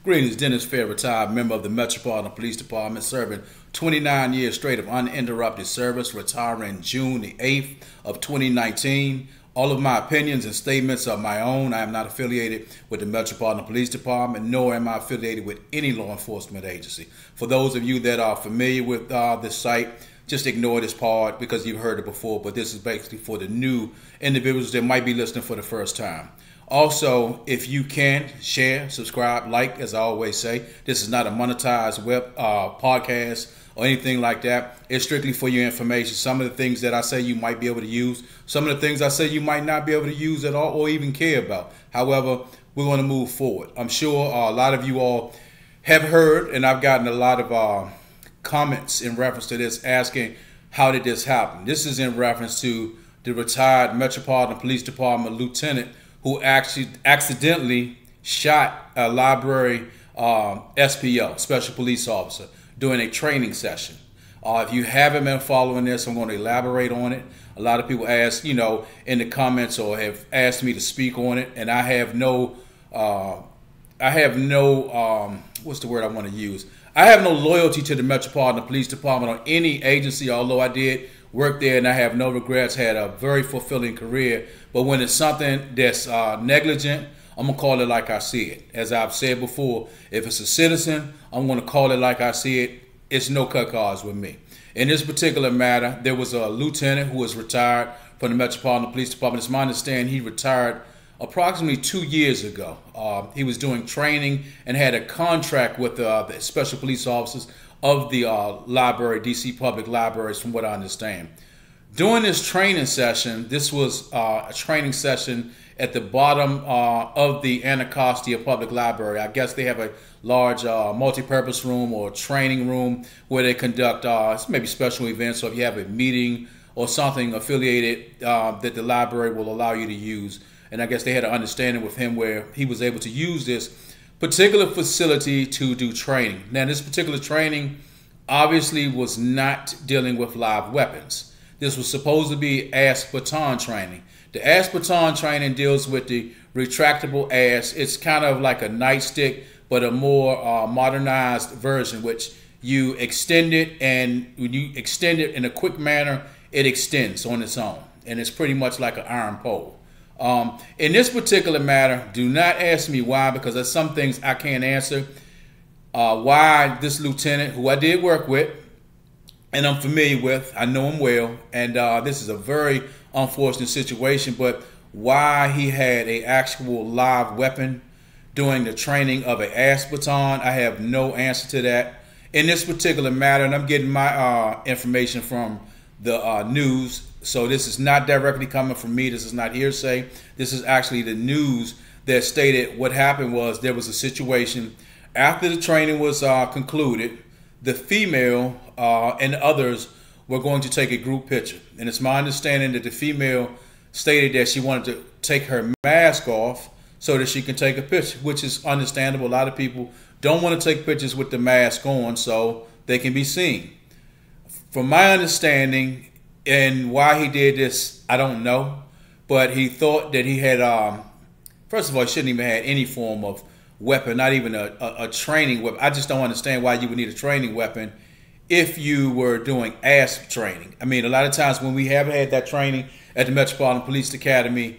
Greetings, Dennis Fair, retired member of the Metropolitan Police Department, serving 29 years straight of uninterrupted service, retiring June the 8th of 2019. All of my opinions and statements are my own. I am not affiliated with the Metropolitan Police Department, nor am I affiliated with any law enforcement agency. For those of you that are familiar with this site, just ignore this part because you've heard it before, but this is basically for the new individuals that might be listening for the first time. Also, if you can, share, subscribe, like, as I always say. This is not a monetized web podcast or anything like that. It's strictly for your information. Some of the things that I say you might be able to use. Some of the things I say you might not be able to use at all or even care about. However, we're going to move forward. I'm sure a lot of you all have heard, and I've gotten a lot of comments in reference to this, asking how did this happen. This is in reference to the retired Metropolitan Police Department lieutenant who actually accidentally shot a library SPO, Special Police Officer, during a training session. If you haven't been following this, I'm going to elaborate on it. A lot of people ask, in the comments or have asked me to speak on it, and I have no, what's the word I want to use? I have no loyalty to the Metropolitan Police Department or any agency, although I did work there and I have no regrets, had a very fulfilling career. But when it's something that's negligent, I'm going to call it like I see it. As I've said before, if it's a citizen, I'm going to call it like I see it. It's no cut cards with me. In this particular matter, there was a lieutenant who was retired from the Metropolitan Police Department. It's my understanding he retired approximately 2 years ago. He was doing training and had a contract with the Special Police Officers of the library, DC Public Libraries, from what I understand. During this training session, this was a training session at the bottom of the Anacostia Public Library. I guess they have a large multi-purpose room or training room where they conduct maybe special events. So if you have a meeting or something affiliated that the library will allow you to use. And I guess they had an understanding with him where he was able to use this particular facility to do training. Now, this particular training obviously was not dealing with live weapons. This was supposed to be ass baton training. The ass baton training deals with the retractable ass. It's kind of like a nightstick, but a more modernized version, which you extend it, and when you extend it in a quick manner, it extends on its own. And it's pretty much like an iron pole. In this particular matter, do not ask me why, because there's some things I can't answer. Why this lieutenant, who I did work with and I'm familiar with, I know him well, and this is a very unfortunate situation, but why he had an actual live weapon during the training of an ass baton, I have no answer to that. In this particular matter, and I'm getting my information from the news, so this is not directly coming from me. This is not hearsay. This is actually the news that stated what happened was there was a situation after the training was concluded. The female and others were going to take a group picture. And it's my understanding that the female stated that she wanted to take her mask off so that she can take a picture, which is understandable. A lot of people don't want to take pictures with the mask on so they can be seen. From my understanding, and why he did this, I don't know. But he thought that he had, first of all, he shouldn't even have had any form of weapon, not even a training weapon. I just don't understand why you would need a training weapon if you were doing ASP training. I mean, a lot of times when we have had that training at the Metropolitan Police Academy,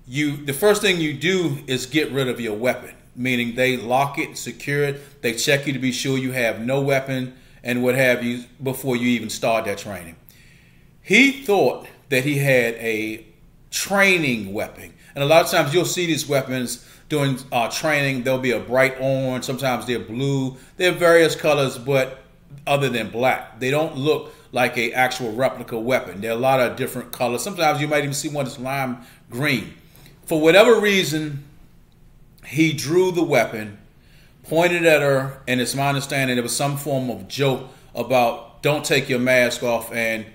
the first thing you do is get rid of your weapon, meaning they lock it, secure it, they check you to be sure you have no weapon and what have you before you even start that training. He thought that he had a training weapon. And a lot of times you'll see these weapons during training. There'll be a bright orange. Sometimes they're blue. They're various colors, but other than black. They don't look like an actual replica weapon. There are a lot of different colors. Sometimes you might even see one that's lime green. For whatever reason, he drew the weapon, pointed at her, and it's my understanding there was some form of joke about don't take your mask off, and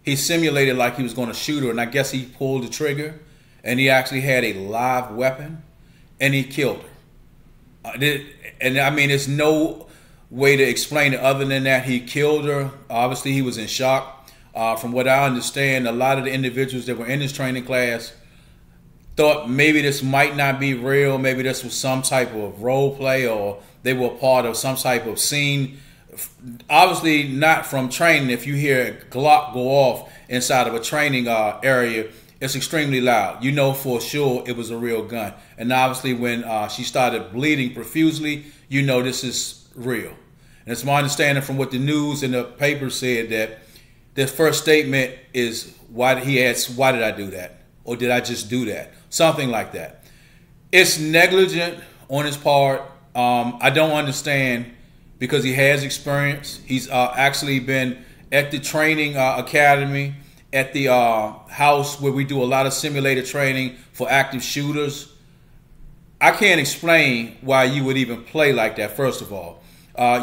he simulated like he was going to shoot her, and I guess he pulled the trigger, and he actually had a live weapon, and he killed her. And I mean, there's no way to explain it other than that he killed her. Obviously, he was in shock. From what I understand, a lot of the individuals that were in this training class thought maybe this might not be real. Maybe this was some type of role play, or they were part of some type of scene. Obviously not from training. If you hear a Glock go off inside of a training area, it's extremely loud. You know for sure it was a real gun. And obviously when she started bleeding profusely, you know this is real. And it's my understanding from what the news and the paper said that the first statement is, why did I do that? Or did I just do that? Something like that. It's negligent on his part. I don't understand, because he has experience. He's actually been at the training academy, at the house where we do a lot of simulated training for active shooters. I can't explain why you would even play like that, first of all.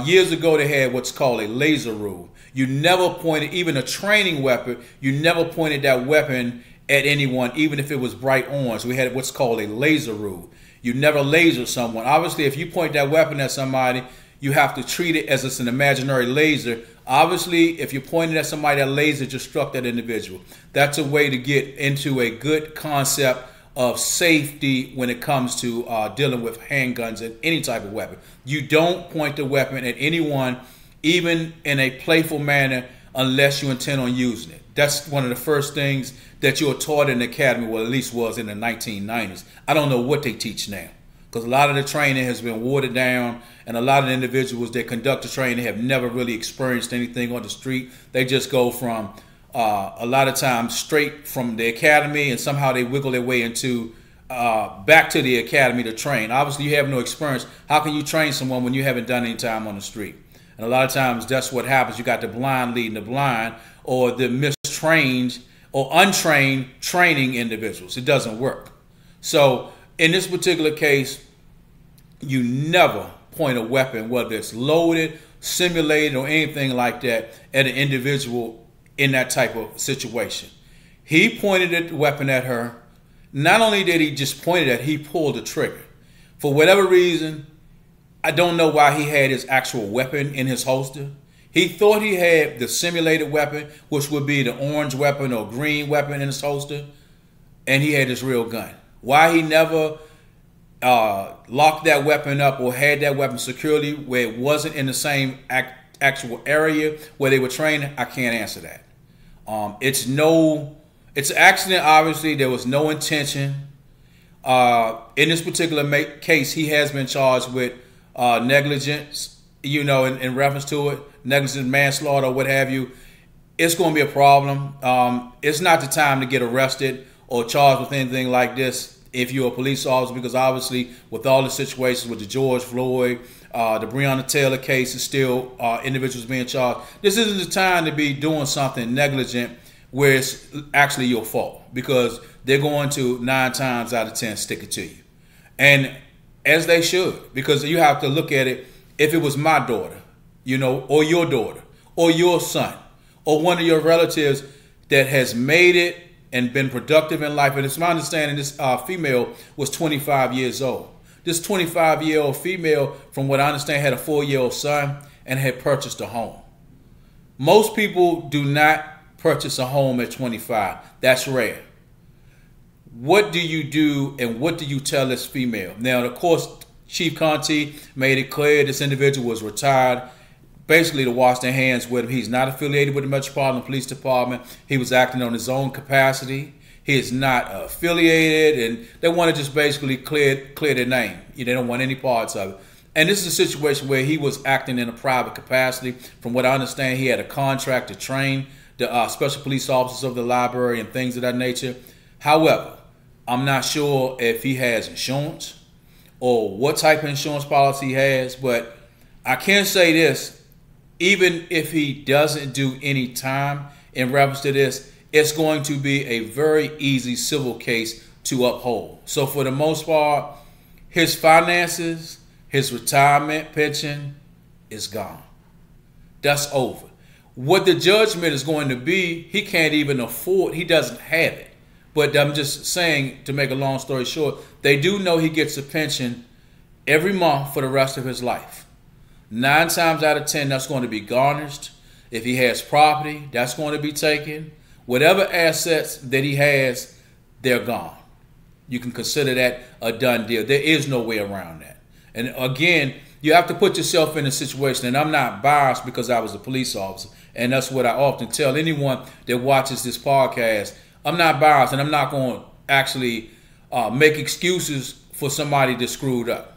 Years ago, they had what's called a laser rule. You never pointed, even a training weapon, you never pointed that weapon at anyone, even if it was bright orange. We had what's called a laser rule. You never laser someone. Obviously, if you point that weapon at somebody, you have to treat it as it's an imaginary laser. Obviously, if you're pointing at somebody, that laser just struck that individual. That's a way to get into a good concept of safety when it comes to dealing with handguns and any type of weapon. You don't point the weapon at anyone, even in a playful manner, unless you intend on using it. That's one of the first things that you were taught in the academy, well, at least was in the 1990s. I don't know what they teach now, because a lot of the training has been watered down, and a lot of the individuals that conduct the training have never really experienced anything on the street. They just go from, a lot of times, straight from the academy, and somehow they wiggle their way into back to the academy to train. Obviously, you have no experience. How can you train someone when you haven't done any time on the street? And a lot of times, that's what happens. You got the blind leading the blind, or the mistrained or untrained training individuals. It doesn't work. So in this particular case, you never point a weapon, whether it's loaded, simulated, or anything like that, at an individual in that type of situation. He pointed the weapon at her. Not only did he just point it at her, he pulled the trigger. For whatever reason, I don't know why he had his actual weapon in his holster. He thought he had the simulated weapon, which would be the orange weapon or green weapon in his holster, and he had his real gun. Why he never locked that weapon up or had that weapon securely where it wasn't in the same actual area where they were trained, I can't answer that. It's an accident. Obviously, there was no intention. In this particular case, he has been charged with negligence, in reference to it, negligent manslaughter or what have you. It's going to be a problem. It's not the time to get arrested or charged with anything like this if you're a police officer, because obviously with all the situations with the George Floyd, the Breonna Taylor case is still individuals being charged. This isn't the time to be doing something negligent where it's actually your fault, because they're going to 9 times out of 10 stick it to you. And as they should, because you have to look at it, if it was my daughter, or your daughter, or your son, or one of your relatives that has made it and been productive in life. And it's my understanding this female was 25 years old. This 25-year-old female, from what I understand, had a 4-year-old son and had purchased a home. Most people do not purchase a home at 25. That's rare. What do you do, and what do you tell this female? Now, of course, Chief Conti made it clear this individual was retired, basically to wash their hands with him. He's not affiliated with the Metropolitan Police Department. He was acting on his own capacity. He is not affiliated, and they want to just basically clear their name. They don't want any parts of it. And this is a situation where he was acting in a private capacity. From what I understand, he had a contract to train the special police officers of the library and things of that nature. However, I'm not sure if he has insurance or what type of insurance policy he has, but I can say this: even if he doesn't do any time in reference to this, it's going to be a very easy civil case to uphold. So for the most part, his finances, his retirement pension is gone. That's over. What the judgment is going to be, he can't even afford, he doesn't have it. But I'm just saying, to make a long story short, they do know he gets a pension every month for the rest of his life. 9 times out of 10, that's going to be garnished. If he has property, that's going to be taken. Whatever assets that he has, they're gone. You can consider that a done deal. There is no way around that. And again, you have to put yourself in a situation, and I'm not biased because I was a police officer, and that's what I often tell anyone that watches this podcast. I'm not biased, and I'm not going to actually make excuses for somebody that screwed up.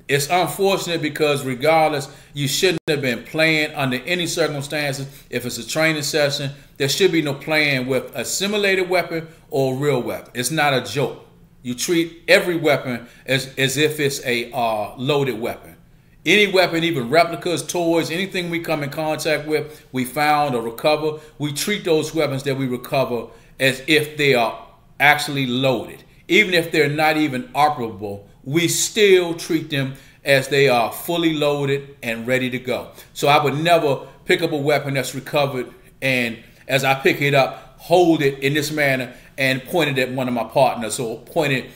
It's unfortunate because regardless, you shouldn't have been playing under any circumstances. If it's a training session, there should be no playing with a simulated weapon or a real weapon. It's not a joke. You treat every weapon as if it's a loaded weapon. Any weapon, even replicas, toys, anything we come in contact with, we found or recover, we treat those weapons that we recover as if they are actually loaded. Even if they're not even operable, we still treat them as they are fully loaded and ready to go. So I would never pick up a weapon that's recovered and as I pick it up, hold it in this manner and point it at one of my partners or point it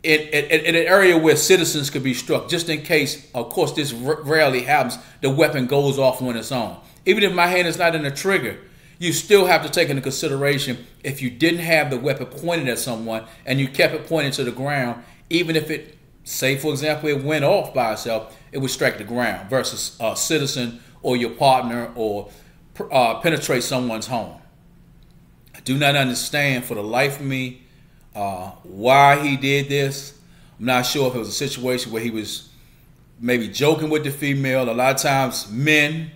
in an area where citizens could be struck, just in case. Of course, this rarely happens. The weapon goes off on its own. Even if my hand is not in the trigger, you still have to take into consideration if you didn't have the weapon pointed at someone and you kept it pointed to the ground, even if it, say for example, it went off by itself, it would strike the ground versus a citizen or your partner or penetrate someone's home. I do not understand for the life of me why he did this. I'm not sure if it was a situation where he was maybe joking with the female. A lot of times men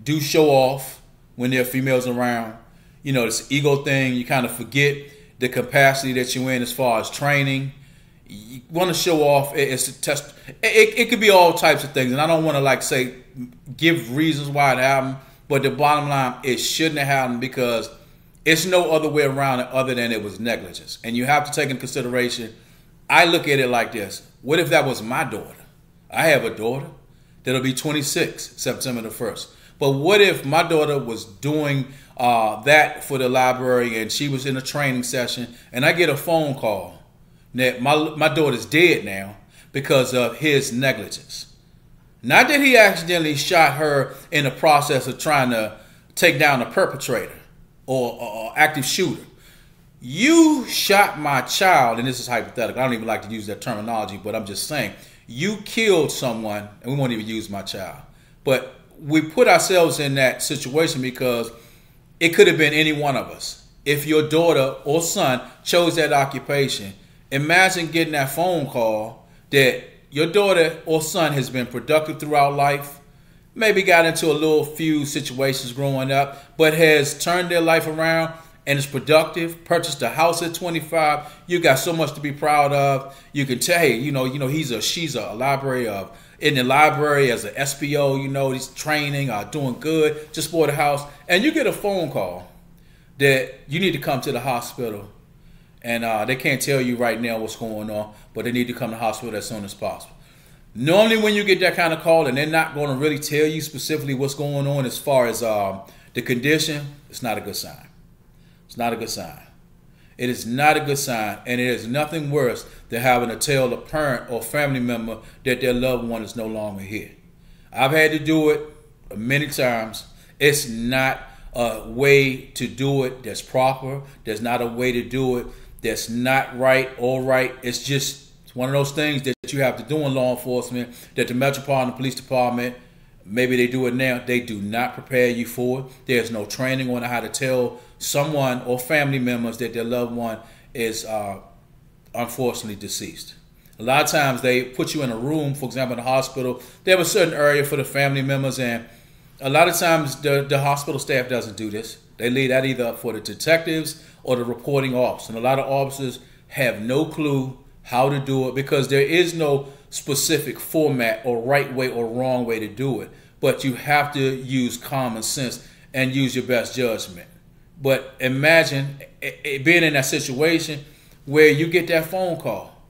do show off when there are females around. You know, this ego thing, you kind of forget the capacity that you're in as far as training. You want to show off. It's a test. It could be all types of things. And I don't want to give reasons why it happened. But the bottom line, it shouldn't have happened because it's no other way around it other than it was negligence. And you have to take into consideration, I look at it like this. What if that was my daughter? I have a daughter that'll be 26 September the 1st. But what if my daughter was doing that for the library and she was in a training session and I get a phone call that my daughter's dead now because of his negligence? Not that he accidentally shot her in the process of trying to take down a perpetrator or active shooter. You shot my child, and this is hypothetical. I don't even like to use that terminology, but I'm just saying, you killed someone, and we won't even use my child. But we put ourselves in that situation because it could have been any one of us. If your daughter or son chose that occupation, imagine getting that phone call that your daughter or son has been productive throughout life, maybe got into a little few situations growing up, but has turned their life around and is productive, purchased a house at 25. You got so much to be proud of. You can tell, hey, she's a library in the library as an SPO, he's training, doing good, just bought a house. And you get a phone call that you need to come to the hospital and they can't tell you right now what's going on, but they need to come to the hospital as soon as possible. Normally when you get that kind of call and they're not going to really tell you specifically what's going on as far as the condition, it's not a good sign. It's not a good sign. It is not a good sign, and it is nothing worse than having to tell a parent or family member that their loved one is no longer here. I've had to do it many times. It's not a way to do it that's proper. There's not a way to do it that's not right or right. It's one of those things that you have to do in law enforcement that the Metropolitan Police Department, maybe they do it now, they do not prepare you for it. There's no training on how to tell someone or family members that their loved one is unfortunately deceased. A lot of times they put you in a room, for example, in the hospital. They have a certain area for the family members, and a lot of times the hospital staff doesn't do this. They leave that either up for the detectives or the reporting officer. And a lot of officers have no clue how to do it because there is no specific format or right way or wrong way to do it. But you have to use common sense and use your best judgment. But imagine being in that situation where you get that phone call.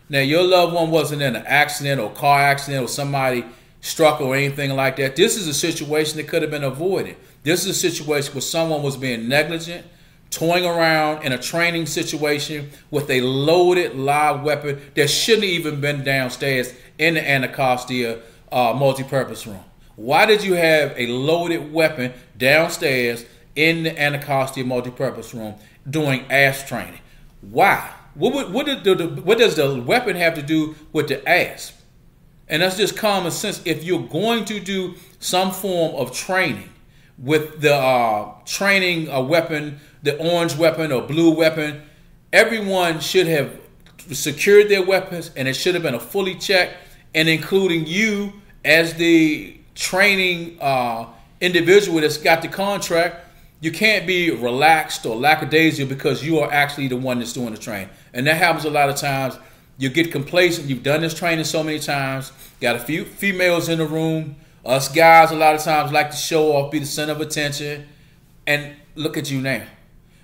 Now, your loved one wasn't in an accident or car accident or somebody struck or anything like that. This is a situation that could have been avoided. This is a situation where someone was being negligent, toying around in a training situation with a loaded live weapon that shouldn't even been downstairs in the Anacostia multi-purpose room. Why did you have a loaded weapon downstairs in the Anacostia multi-purpose room doing ass training? Why? What does the weapon have to do with the asp? And that's just common sense. If you're going to do some form of training with the training a weapon, the orange weapon or blue weapon, everyone should have secured their weapons, and it should have been a fully checked, and including you as the training individual that's got the contract. You can't be relaxed or lackadaisical because you are actually the one that's doing the training. And that happens a lot of times. You get complacent. You've done this training so many times. Got a few females in the room. Us guys a lot of times like to show off, be the center of attention. And look at you now.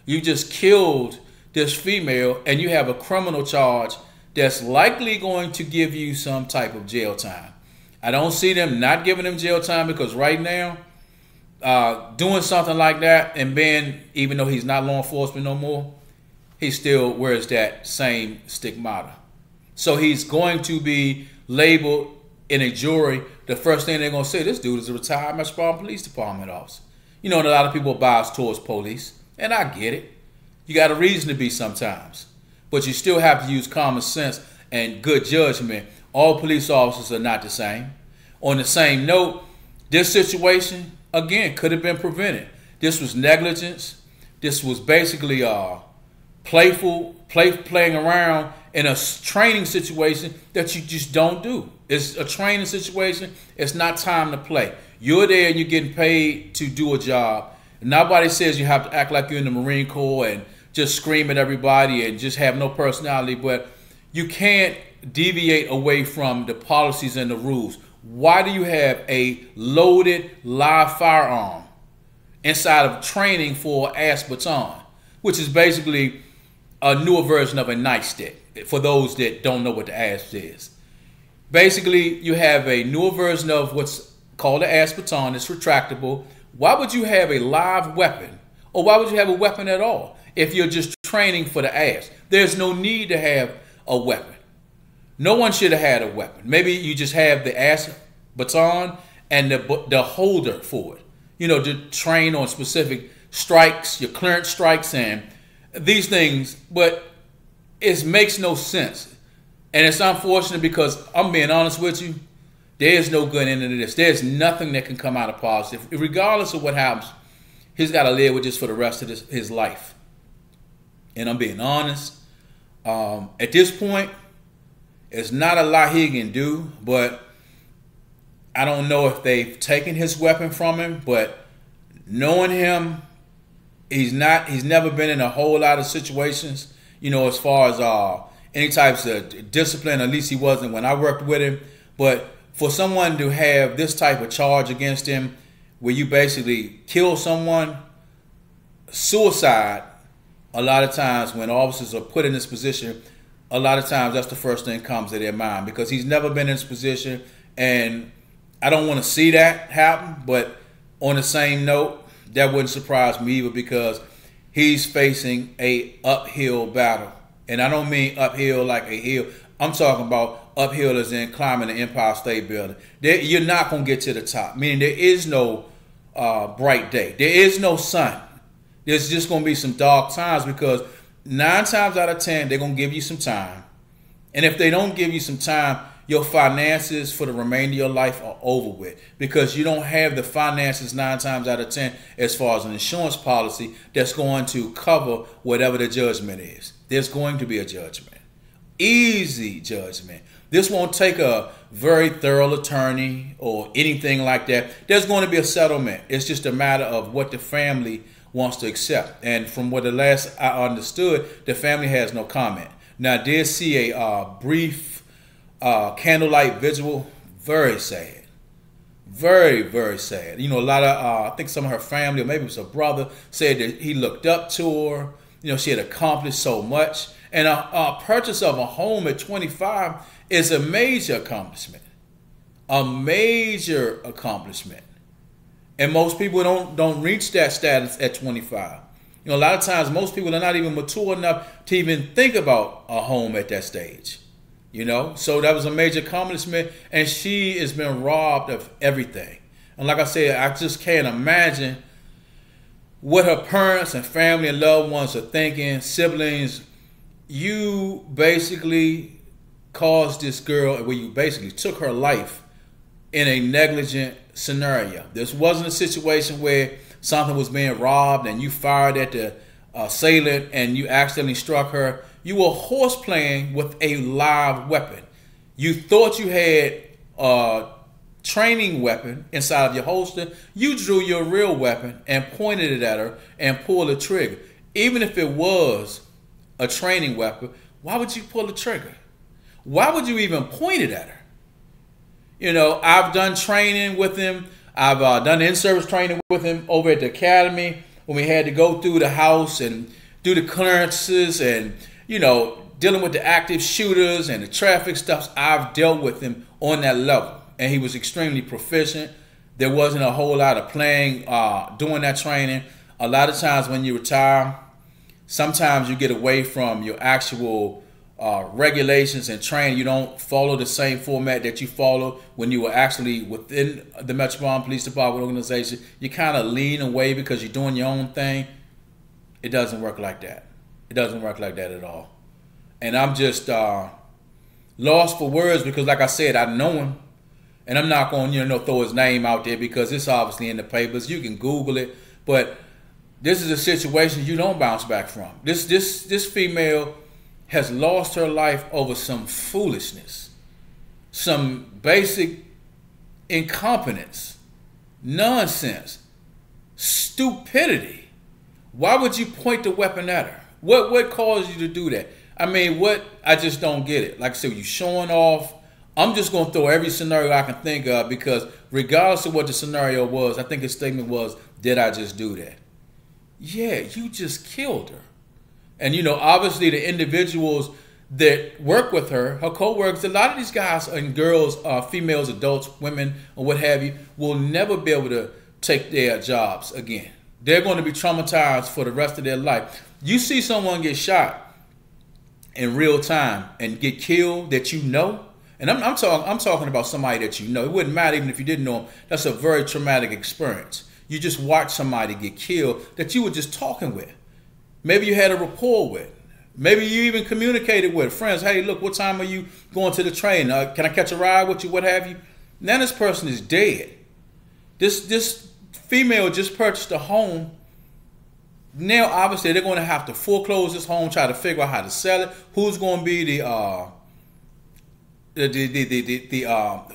You just killed this female, and you have a criminal charge that's likely going to give you some type of jail time. I don't see them not giving them jail time, because right now, doing something like that and being, even though he's not law enforcement no more, he still wears that same stigmata. So he's going to be labeled in a jury. The first thing they're going to say, this dude is a retired Metropolitan Police Department officer. You know, and a lot of people bias towards police, and I get it. You got a reason to be sometimes, but you still have to use common sense and good judgment. All police officers are not the same. On the same note, this situation, again, could have been prevented. This was negligence. This was basically playing around in a training situation that you just don't do. It's a training situation. It's not time to play. You're there and you're getting paid to do a job. Nobody says you have to act like you're in the Marine Corps and just scream at everybody and just have no personality, but you can't deviate away from the policies and the rules. Why do you have a loaded live firearm inside of training for ASP baton, which is basically a newer version of a nightstick for those that don't know what the ASP is? Basically, you have a newer version of what's called the ASP baton. It's retractable. Why would you have a live weapon, or why would you have a weapon at all if you're just training for the ASP? There's no need to have a weapon. No one should have had a weapon. Maybe you just have the ASP baton and the holder for it, you know, to train on specific strikes, your clearance strikes, and these things. But it makes no sense. And it's unfortunate, because I'm being honest with you, there is no good end to this. There's nothing that can come out of positive. Regardless of what happens, he's got to live with this for the rest of his life. And I'm being honest. At this point, it's not a lot he can do, but I don't know if they've taken his weapon from him. But knowing him, he's never been in a whole lot of situations, you know, as far as any types of discipline. At least he wasn't when I worked with him. But for someone to have this type of charge against him, where you basically kill someone, suicide, a lot of times when officers are put in this position, a lot of times that's the first thing that comes to their mind, because he's never been in this position, and I don't want to see that happen. But on the same note, that wouldn't surprise me either, because he's facing a uphill battle. And I don't mean uphill like a hill. I'm talking about uphill as in climbing the Empire State Building. You're not going to get to the top, meaning there is no bright day. There is no sun. There's just going to be some dark times, because 9 times out of 10, they're going to give you some time. And if they don't give you some time, your finances for the remainder of your life are over with, because you don't have the finances 9 times out of 10 as far as an insurance policy that's going to cover whatever the judgment is. There's going to be a judgment. Easy judgment. This won't take a very thorough attorney or anything like that. There's going to be a settlement. It's just a matter of what the family wants to accept. And from what the last I understood, the family has no comment. Now, I did see a brief candlelight vigil. Very sad. Very, very sad. You know, a lot of, I think some of her family, or maybe it was her brother, said that he looked up to her. You know, she had accomplished so much. And a purchase of a home at 25 is a major accomplishment. A major accomplishment. And most people don't reach that status at 25. You know, a lot of times most people are not even mature enough to even think about a home at that stage. You know, so that was a major accomplishment, and she has been robbed of everything. And like I said, I just can't imagine what her parents and family and loved ones are thinking, siblings. you basically caused this girl, where you basically took her life in a negligent scenario. This wasn't a situation where something was being robbed and you fired at the assailant and you accidentally struck her. You were horseplaying with a live weapon. You thought you had a training weapon inside of your holster. You drew your real weapon and pointed it at her and pulled the trigger. Even if it was a training weapon, why would you pull the trigger? Why would you even point it at her? You know, I've done training with him. I've done in-service training with him over at the academy when we had to go through the house and do the clearances and, you know, dealing with the active shooters and the traffic stuff. I've dealt with him on that level, and he was extremely proficient. There wasn't a whole lot of playing doing that training. A lot of times when you retire, sometimes you get away from your actual regulations and training. You don't follow the same format that you follow when you were actually within the Metropolitan Police Department organization. You kind of lean away because you're doing your own thing. It doesn't work like that. It doesn't work like that at all. And I'm just lost for words because, like I said, I know him. And I'm not going to throw his name out there because it's obviously in the papers. You can Google it. But this is a situation you don't bounce back from. This female has lost her life over some foolishness, some basic incompetence, nonsense, stupidity. Why would you point the weapon at her? What caused you to do that? I mean, I just don't get it. Like I said, you showing off. I'm just going to throw every scenario I can think of because regardless of what the scenario was, I think his statement was, did I just do that? Yeah, you just killed her. And, obviously the individuals that work with her co-workers, a lot of these guys and girls, females, adults, women, or what have you, will never be able to take their jobs again. They're going to be traumatized for the rest of their life. You see someone get shot in real time and get killed that you know, and I'm talking about somebody that you know. It wouldn't matter even if you didn't know him. That's a very traumatic experience. You just watch somebody get killed that you were just talking with. Maybe you had a rapport with. Maybe you even communicated with friends. Hey, look, what time are you going to the train? Can I catch a ride with you? What have you? Now this person is dead. This female just purchased a home. Now, obviously, they're going to have to foreclose this home, try to figure out how to sell it. Who's going to be who's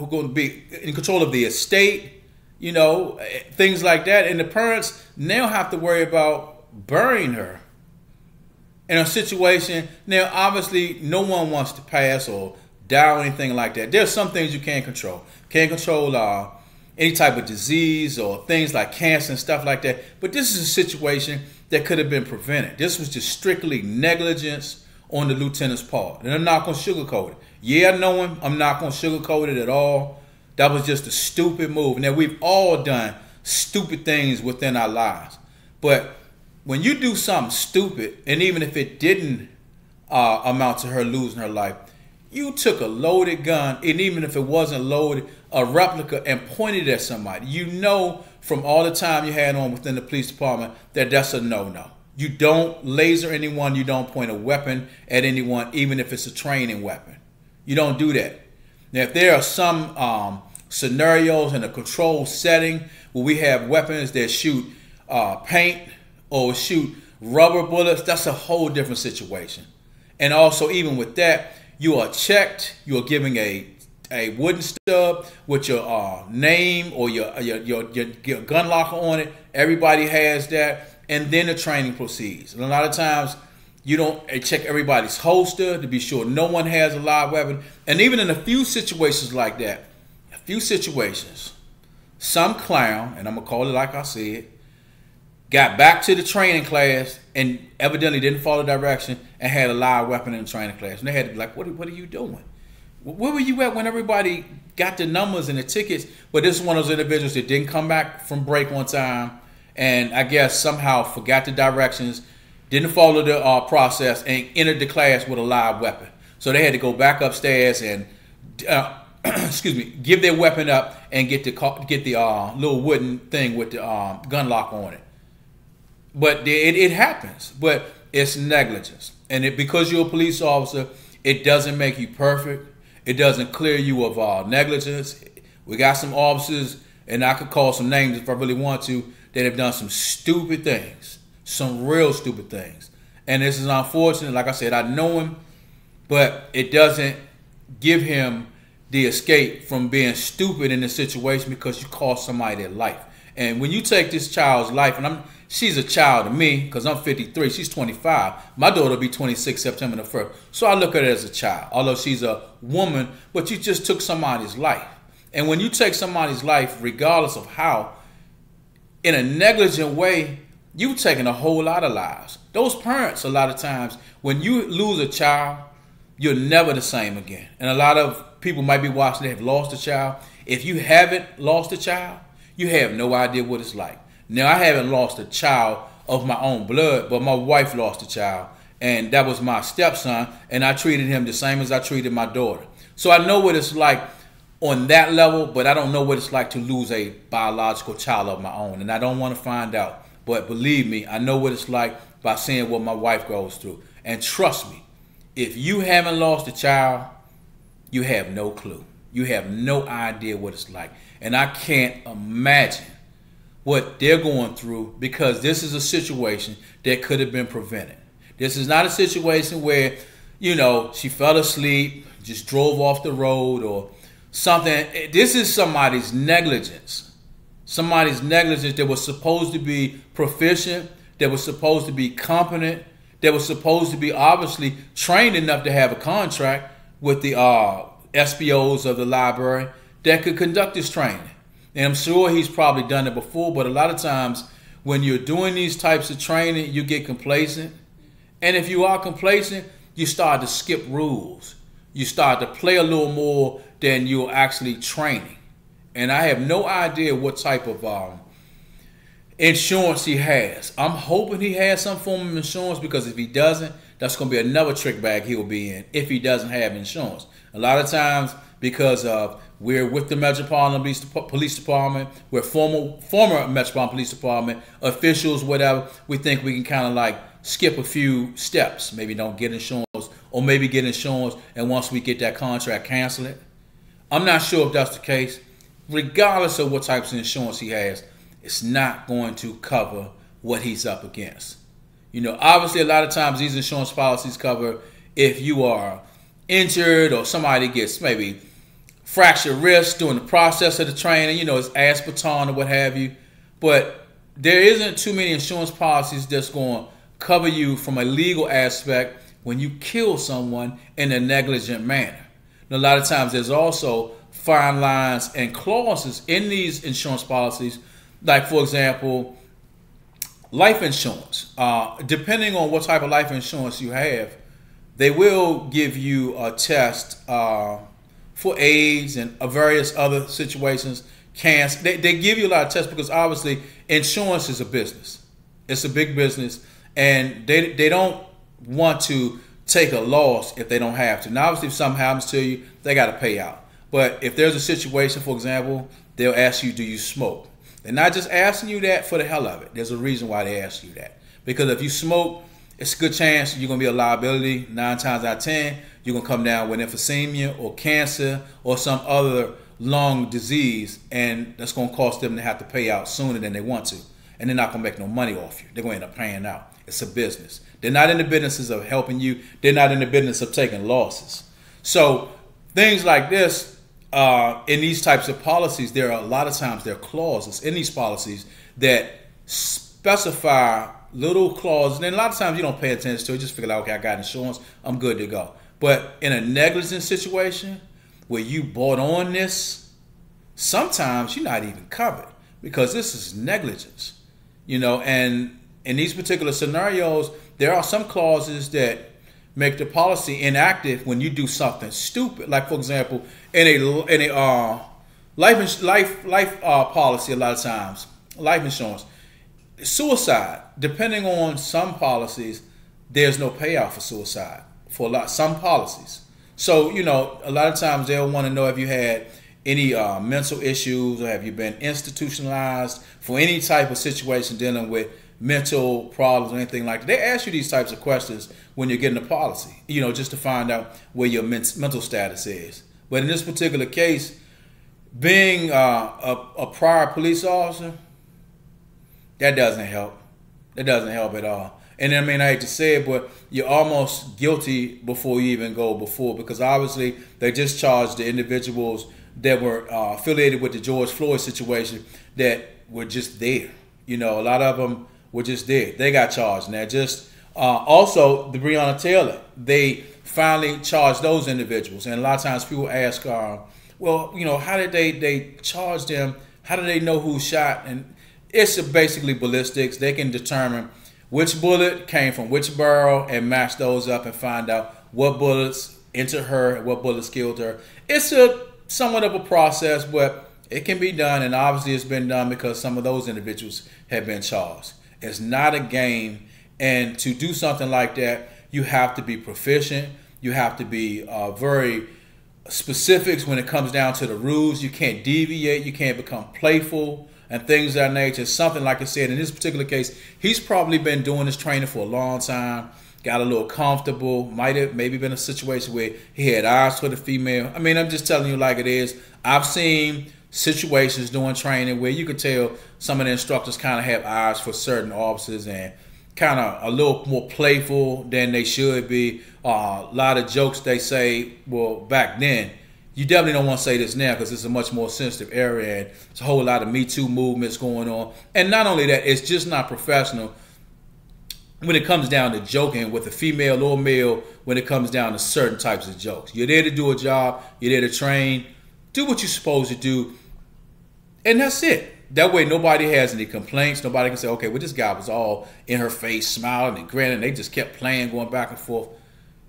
going to be in control of the estate? Things like that. And the parents now have to worry about burying her in a situation. Now, obviously, no one wants to pass or die or anything like that. There's some things you can't control. Can't control any type of disease or things like cancer and stuff like that. But this is a situation that could have been prevented. This was just strictly negligence on the lieutenant's part. And I'm not going to sugarcoat it. Yeah, I know him. I'm not going to sugarcoat it at all. That was just a stupid move. Now, we've all done stupid things within our lives. But when you do something stupid, and even if it didn't amount to her losing her life, you took a loaded gun, and even if it wasn't loaded, a replica, and pointed at somebody. You know from all the time you had on within the police department that that's a no-no. You don't laser anyone. You don't point a weapon at anyone, even if it's a training weapon. You don't do that. Now, if there are some scenarios in a controlled setting where we have weapons that shoot paint or shoot rubber bullets, that's a whole different situation. And also, even with that, you are checked. You are giving a wooden stub with your name or your gun locker on it. Everybody has that. And then the training proceeds. And a lot of times, you don't check everybody's holster to be sure no one has a live weapon. And even in a few situations like that, some clown, and I'm going to call it like I said, got back to the training class and evidently didn't follow direction and had a live weapon in the training class. And they had to be like, what are you doing? Where were you at when everybody got the numbers and the tickets? But this is one of those individuals that didn't come back from break on time and I guess somehow forgot the directions, didn't follow the process, and entered the class with a live weapon. So they had to go back upstairs and give their weapon up and get the little wooden thing with the gun lock on it. But it happens. But it's negligence. And because you're a police officer, it doesn't make you perfect. It doesn't clear you of negligence. We got some officers, and I could call some names if I really want to, that have done some stupid things, some real stupid things. And this is unfortunate. Like I said, I know him, but it doesn't give him the escape from being stupid in this situation because you cost somebody their life. And when you take this child's life, and she's a child to me because I'm 53, she's 25. My daughter will be 26 September the 1st. So I look at her as a child, although she's a woman, but you just took somebody's life. And when you take somebody's life, regardless of how, in a negligent way, you've taken a whole lot of lives. Those parents, a lot of times, when you lose a child, you're never the same again. And a lot of people might be watching, they have lost a child. If you haven't lost a child, you have no idea what it's like. Now, I haven't lost a child of my own blood, but my wife lost a child, and that was my stepson, and I treated him the same as I treated my daughter. So I know what it's like on that level, but I don't know what it's like to lose a biological child of my own, and I don't want to find out. But believe me, I know what it's like by seeing what my wife goes through. And trust me, if you haven't lost a child, you have no clue. You have no idea what it's like. And I can't imagine what they're going through, because this is a situation that could have been prevented. This is not a situation where, she fell asleep, just drove off the road or something. This is somebody's negligence. Somebody's negligence that was supposed to be proficient, that was supposed to be competent, that was supposed to be obviously trained enough to have a contract with the SPOs of the library that could conduct this training. And I'm sure he's probably done it before, but a lot of times when you're doing these types of training, you get complacent. And if you are complacent, you start to skip rules. You start to play a little more than you're actually training. And I have no idea what type of insurance he has. I'm hoping he has some form of insurance, because if he doesn't, that's going to be another trick bag he'll be in if he doesn't have insurance. A lot of times, because we're with the Metropolitan Police Department, we're former Metropolitan Police Department officials, whatever, we think we can kind of like skip a few steps. Maybe don't get insurance, or maybe get insurance, and once we get that contract, cancel it. I'm not sure if that's the case. Regardless of what types of insurance he has, it's not going to cover what he's up against. Obviously a lot of times these insurance policies cover if you are injured or somebody gets maybe fractured wrist during the process of the training, it's aspartame or what have you. But there isn't too many insurance policies that's going to cover you from a legal aspect when you kill someone in a negligent manner. And a lot of times there's also fine lines and clauses in these insurance policies, like, for example, life insurance. Depending on what type of life insurance you have, they will give you a test for AIDS and various other situations, cancer. They give you a lot of tests because obviously insurance is a business. It's a big business, and they don't want to take a loss if they don't have to. Now, obviously, if something happens to you, they got to pay out. But if there's a situation, for example, they'll ask you, do you smoke? They're not just asking you that for the hell of it. There's a reason why they ask you that. Because if you smoke, it's a good chance you're going to be a liability. 9 times out of 10, you're going to come down with emphysema or cancer or some other lung disease, and that's going to cost them to have to pay out sooner than they want to. And they're not going to make no money off you. They're going to end up paying out. It's a business. They're not in the businesses of helping you. They're not in the business of taking losses. So things like this, in these types of policies, there are a lot of times there are clauses in these policies that specify little clauses. And a lot of times you don't pay attention to it. Just figure out, okay, I got insurance, I'm good to go. But in a negligent situation where you bought on this, sometimes you're not even covered because this is negligence. And in these particular scenarios, there are some clauses that make the policy inactive when you do something stupid. Like, for example, in a life policy, a lot of times, life insurance, suicide. Depending on some policies, there's no payout for suicide for some policies. So, a lot of times they'll want to know if you had any mental issues or have you been institutionalized for any type of situation dealing with mental problems or anything like that. They ask you these types of questions when you're getting a policy, just to find out where your mental status is. But in this particular case, being a prior police officer, that doesn't help. That doesn't help at all. And I mean, I hate to say it, but you're almost guilty before you even go before, because obviously they just charged the individuals that were affiliated with the George Floyd situation that were just there. A lot of them were just there. They got charged. Now, just also the Breonna Taylor, they finally charged those individuals. And a lot of times people ask, well, how did they charge them? How do they know who shot? And it's basically ballistics. They can determine which bullet came from which barrel and match those up and find out what bullets entered her and what bullets killed her. It's somewhat of a process, but it can be done, and obviously it's been done because some of those individuals have been charged. It's not a game, and to do something like that, you have to be proficient. You have to be very specifics when it comes down to the rules. You can't deviate. You can't become playful and things of that nature. Something like I said, in this particular case, he's probably been doing this training for a long time, got a little comfortable, maybe been a situation where he had eyes for the female. I mean, I'm just telling you like it is. I've seen situations doing training where you could tell some of the instructors kind of have eyes for certain officers and kind of a little more playful than they should be. A lot of jokes they say, well, back then. You definitely don't want to say this now because it's a much more sensitive area and there's a whole lot of Me Too movements going on. And not only that, it's just not professional when it comes down to joking with a female or male when it comes down to certain types of jokes. You're there to do a job. You're there to train. Do what you're supposed to do. And that's it. That way nobody has any complaints. Nobody can say, okay, well, this guy was all in her face, smiling and grinning. They just kept playing, going back and forth.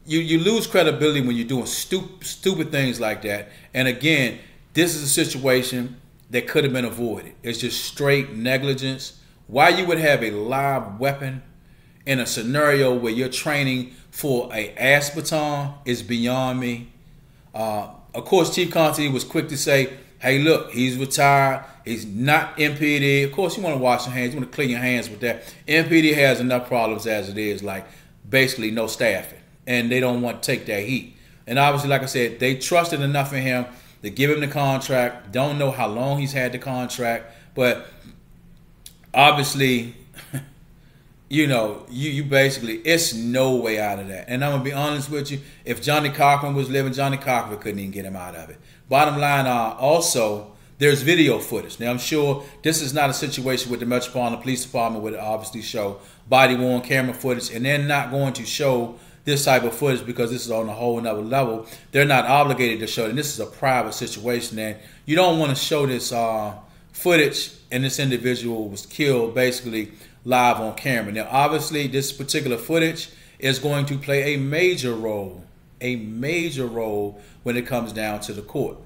You lose credibility when you're doing stupid things like that. And again, this is a situation that could have been avoided. It's just straight negligence. Why you would have a live weapon in a scenario where you're training for a ass baton is beyond me. Of course, Chief Conte was quick to say, hey, look, he's retired. He's not MPD. Of course, you want to wash your hands. You want to clean your hands with that. MPD has enough problems as it is, like basically no staffing. And they don't want to take that heat. And obviously, like I said, they trusted enough in him to give him the contract. Don't know how long he's had the contract. But obviously, you basically, it's no way out of that. And I'm going to be honest with you. If Johnny Cochran was living, Johnny Cochran couldn't even get him out of it. Bottom line, also, there's video footage. Now, I'm sure this is not a situation with the Metropolitan Police Department where they obviously show body-worn camera footage. And they're not going to show this type of footage because this is on a whole nother level. They're not obligated to show it, and this is a private situation, and you don't want to show this footage and this individual was killed basically live on camera. Now, obviously, this particular footage is going to play a major role when it comes down to the court.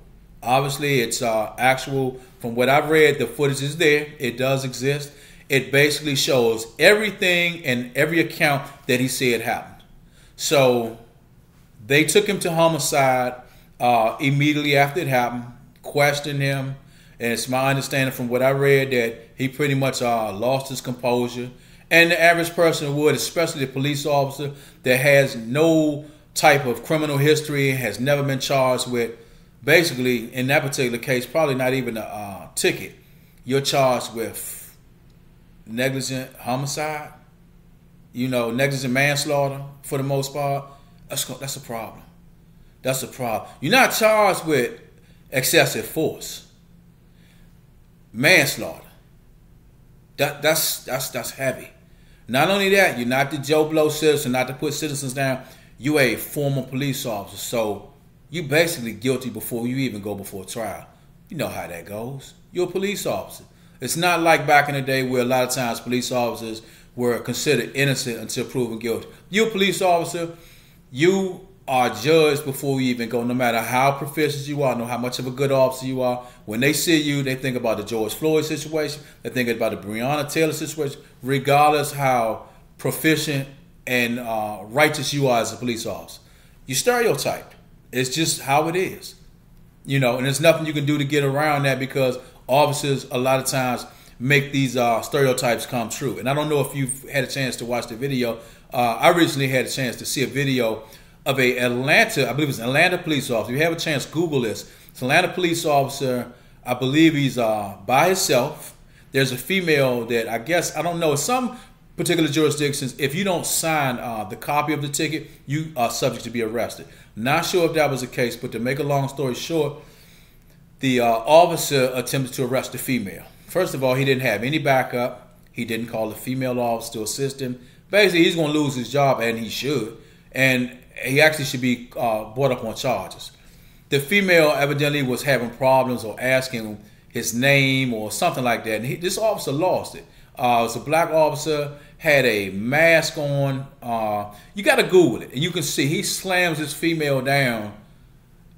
Obviously, it's actual, from what I've read, the footage is there. It does exist. It basically shows everything and every account that he said happened. So they took him to homicide immediately after it happened, questioned him, and it's my understanding from what I read that he pretty much lost his composure. And the average person would, especially the police officer that has no type of criminal history, has never been charged with, basically, in that particular case, probably not even a ticket. You're charged with negligent homicide. Negligent manslaughter for the most part. That's a problem. That's a problem. You're not charged with excessive force. Manslaughter. That's heavy. Not only that, you're not the Joe Blow citizen, not to put citizens down. You a former police officer, so you basically guilty before you even go before trial. You know how that goes. You're a police officer. It's not like back in the day where a lot of times police officers were considered innocent until proven guilty. You're a police officer. You are judged before you even go, no matter how proficient you are, no how much of a good officer you are. When they see you, they think about the George Floyd situation. They think about the Breonna Taylor situation, regardless how proficient and righteous you are as a police officer. You stereotyped. It's just how it is. And there's nothing you can do to get around that because officers, a lot of times, make these stereotypes come true. And I don't know if you've had a chance to watch the video. I recently had a chance to see a video of a Atlanta, I believe it's an Atlanta police officer. If you have a chance, Google this. It's an Atlanta police officer. I believe he's by himself. There's a female that I guess, I don't know, in some particular jurisdictions, if you don't sign the copy of the ticket, you are subject to be arrested. Not sure if that was the case, but to make a long story short, the officer attempted to arrest the female. First of all, he didn't have any backup. He didn't call the female officer to assist him. Basically, he's going to lose his job, and he should. And he actually should be brought up on charges. The female evidently was having problems or asking him his name or something like that. And this officer lost it. It was a black officer, had a mask on. You got to Google it. And you can see he slams this female down,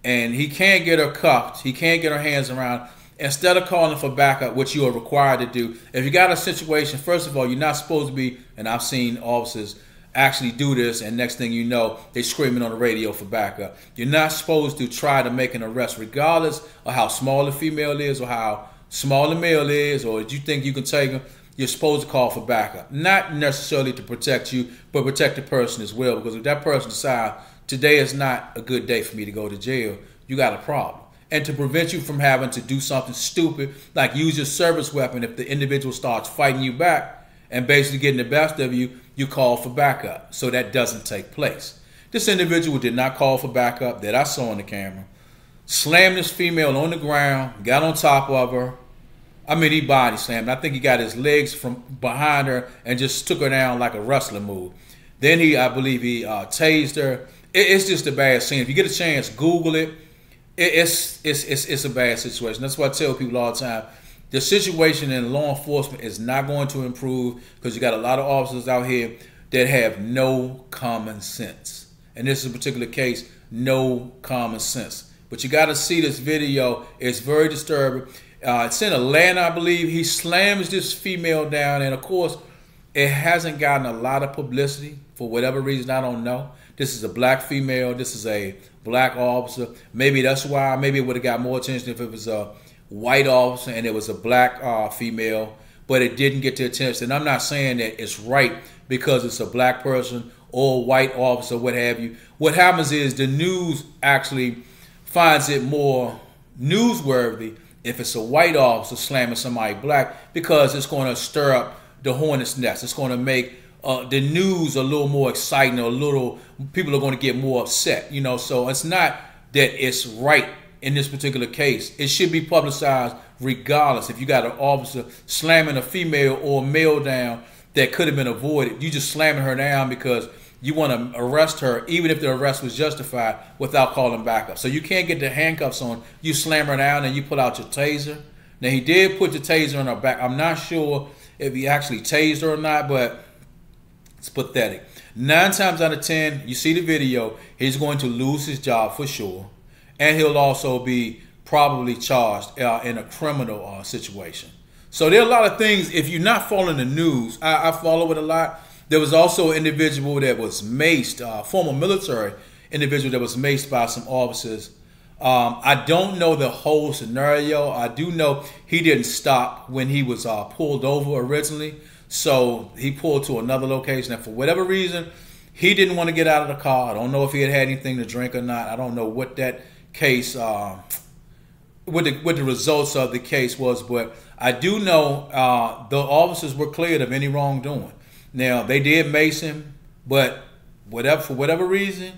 and he can't get her cuffed. He can't get her hands around. Instead of calling for backup, which you are required to do, if you got a situation, first of all, you're not supposed to be, and I've seen officers actually do this, and next thing you know, they're screaming on the radio for backup. You're not supposed to try to make an arrest, regardless of how small the female is or how small the male is, or if you think you can take them. You're supposed to call for backup, not necessarily to protect you, but protect the person as well. Because if that person decides today is not a good day for me to go to jail, you got a problem. And to prevent you from having to do something stupid, like use your service weapon if the individual starts fighting you back and basically getting the best of you, you call for backup. So that doesn't take place. This individual did not call for backup that I saw on the camera. Slammed this female on the ground, got on top of her. I mean, he body slammed. I think he got his legs from behind her and just took her down like a wrestling move. Then I believe he tased her. It's just a bad scene. If you get a chance, Google it. It's a bad situation. That's why I tell people all the time, the situation in law enforcement is not going to improve because you got a lot of officers out here that have no common sense. And this is a particular case, no common sense. But you got to see this video. It's very disturbing. It's in Atlanta, I believe. He slams this female down, and of course, it hasn't gotten a lot of publicity for whatever reason. I don't know. This is a black female. This is a black officer. Maybe that's why. Maybe it would have got more attention if it was a white officer and it was a black female, but it didn't get the attention. And I'm not saying that it's right because it's a black person or a white officer, what have you. What happens is the news actually finds it more newsworthy if it's a white officer slamming somebody black, because it's going to stir up the hornet's nest. It's going to make the news a little more exciting, or people are going to get more upset, you know. So it's not that it's right in this particular case. It should be publicized regardless. If you got an officer slamming a female or a male down that could have been avoided, you just slamming her down because you want to arrest her, even if the arrest was justified, without calling backup. So you can't get the handcuffs on. You slam her down and you pull out your taser. Now, he did put the taser on her back. I'm not sure if he actually tased her or not, but it's pathetic. 9 times out of 10, you see the video, he's going to lose his job for sure. And he'll also be probably charged in a criminal situation. So there are a lot of things. If you're not following the news, I follow it a lot. There was also an individual that was maced, former military individual that was maced by some officers. I don't know the whole scenario. I do know he didn't stop when he was pulled over originally. So he pulled to another location, and for whatever reason, he didn't want to get out of the car. I don't know if he had anything to drink or not. I don't know what that case, what the results of the case was, but I do know the officers were cleared of any wrongdoing. Now, they did mace him, but for whatever reason,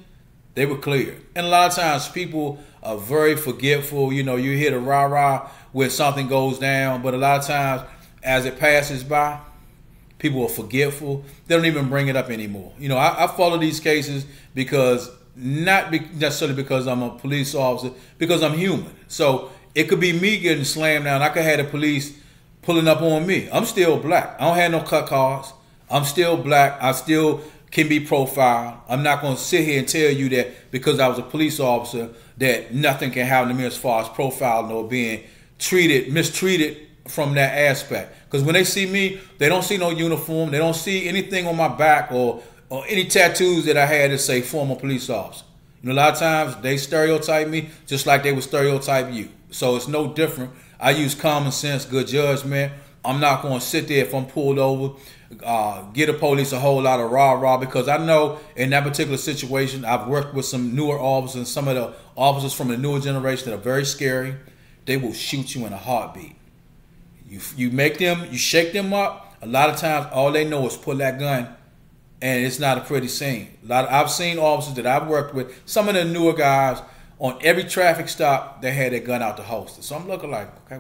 they were cleared. And a lot of times people are very forgetful. You know, you hear the rah-rah when something goes down, but a lot of times as it passes by, people are forgetful. They don't even bring it up anymore. You know, I follow these cases because, not necessarily because I'm a police officer, because I'm human. So it could be me getting slammed down. I could have the police pulling up on me. I'm still black. I don't have no cut cards. I'm still black. I still can be profiled. I'm not going to sit here and tell you that because I was a police officer that nothing can happen to me as far as profiling or being mistreated from that aspect. Because when they see me, they don't see no uniform. They don't see anything on my back or any tattoos that I had that say former police officer. You know, a lot of times they stereotype me just like they would stereotype you. So it's no different. I use common sense, good judgment. I'm not going to sit there if I'm pulled over, get the police a whole lot of rah-rah, because I know in that particular situation, I've worked with some newer officers, and some of the officers from the newer generation that are very scary. They will shoot you in a heartbeat. You make them, you shake them up. A lot of times, all they know is pull that gun, and it's not a pretty scene. I've seen officers that I've worked with, some of the newer guys, on every traffic stop, they had their gun out the holster. So I'm looking like, okay,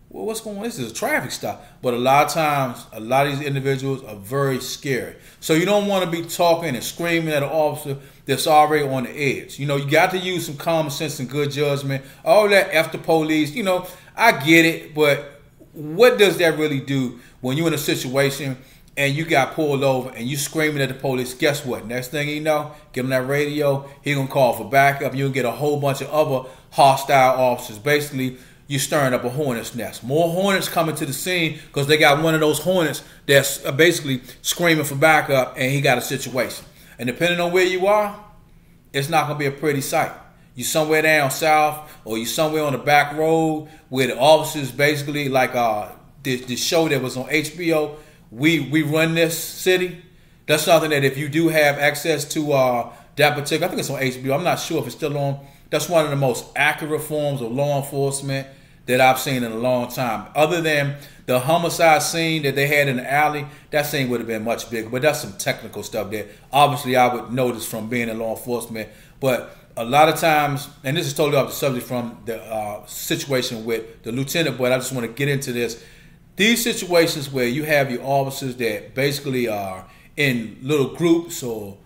what's going on? This is a traffic stop. But a lot of times, a lot of these individuals are very scary. So you don't want to be talking and screaming at an officer that's already on the edge. You know, you got to use some common sense and good judgment. All that F the police, you know, I get it, but what does that really do when you're in a situation and you got pulled over and you screaming at the police? Guess what? Next thing you know, get on that radio, he gonna call for backup. You'll get a whole bunch of other hostile officers. Basically, you stirring up a hornet's nest. More hornets coming to the scene because they got one of those hornets that's basically screaming for backup, and he got a situation. And depending on where you are, it's not gonna be a pretty sight. You somewhere down south, or you somewhere on the back road where the officers basically like this show that was on HBO. We run this city. That's something that if you do have access to that particular, I think it's on HBO. I'm not sure if it's still on. That's one of the most accurate forms of law enforcement that I've seen in a long time. Other than the homicide scene that they had in the alley, that scene would have been much bigger. But that's some technical stuff that obviously I would notice from being in law enforcement. But a lot of times, and this is totally off the subject from the situation with the lieutenant, but I just want to get into this. These situations where you have your officers that basically are in little groups or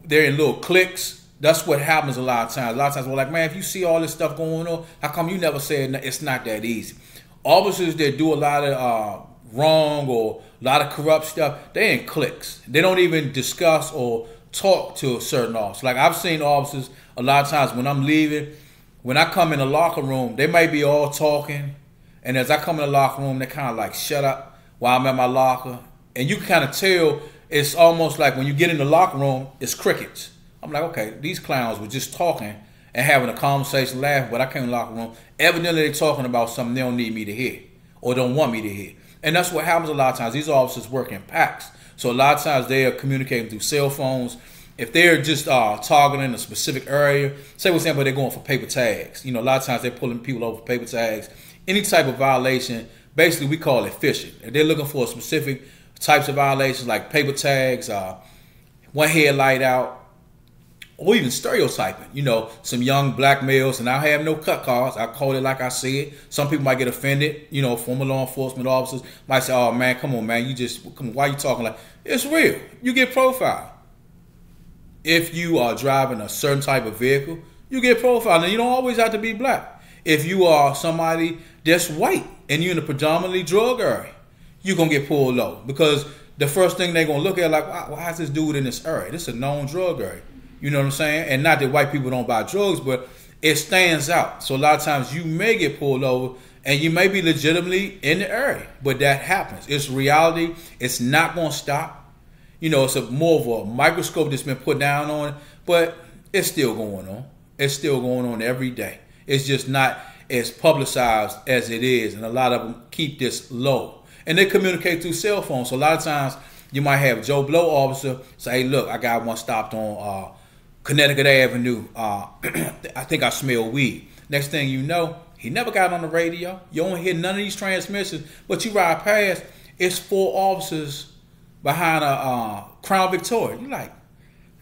they're in little cliques, that's what happens a lot of times. A lot of times we're like, man, if you see all this stuff going on, how come you never said it's not that easy? Officers that do a lot of wrong or a lot of corrupt stuff, they in cliques. They don't even discuss or talk to a certain officer. Like I've seen officers a lot of times when I'm leaving, when I come in the locker room, they might be all talking. And as I come in the locker room, they kind of like shut up while I'm at my locker. And you can kind of tell it's almost like when you get in the locker room, it's crickets. I'm like, okay, these clowns were just talking and having a conversation, laughing, but I came in the locker room. Evidently, they're talking about something they don't need me to hear or don't want me to hear. And that's what happens a lot of times. These officers work in packs. So a lot of times they are communicating through cell phones. If they're just targeting a specific area, say, for example, they're going for paper tags. You know, a lot of times they're pulling people over for paper tags. Any type of violation, basically we call it fishing. If they're looking for specific types of violations like paper tags, one headlight out, or even stereotyping, you know, some young black males, and I have no cut cards. I call it like I see it. Some people might get offended, you know, former law enforcement officers might say, oh man, come on, man, why you talking like, it's real. You get profiled. If you are driving a certain type of vehicle, you get profiled, and you don't always have to be black. If you are somebody that's white and you're in a predominantly drug area, you're going to get pulled over, because the first thing they're going to look at like, why is this dude in this area? This is a known drug area. You know what I'm saying? And not that white people don't buy drugs, but it stands out. So a lot of times you may get pulled over and you may be legitimately in the area, but that happens. It's reality. It's not going to stop. You know, it's more of a microscope that's been put down on it, but it's still going on. It's still going on every day. It's just not as publicized as it is, and a lot of them keep this low. And they communicate through cell phones. So a lot of times you might have Joe Blow officer say, hey, look, I got one stopped on Connecticut Avenue. I think I smell weed. Next thing you know, he never got on the radio. You don't hear none of these transmissions, but you ride past, it's 4 officers behind a Crown Victoria. You're like,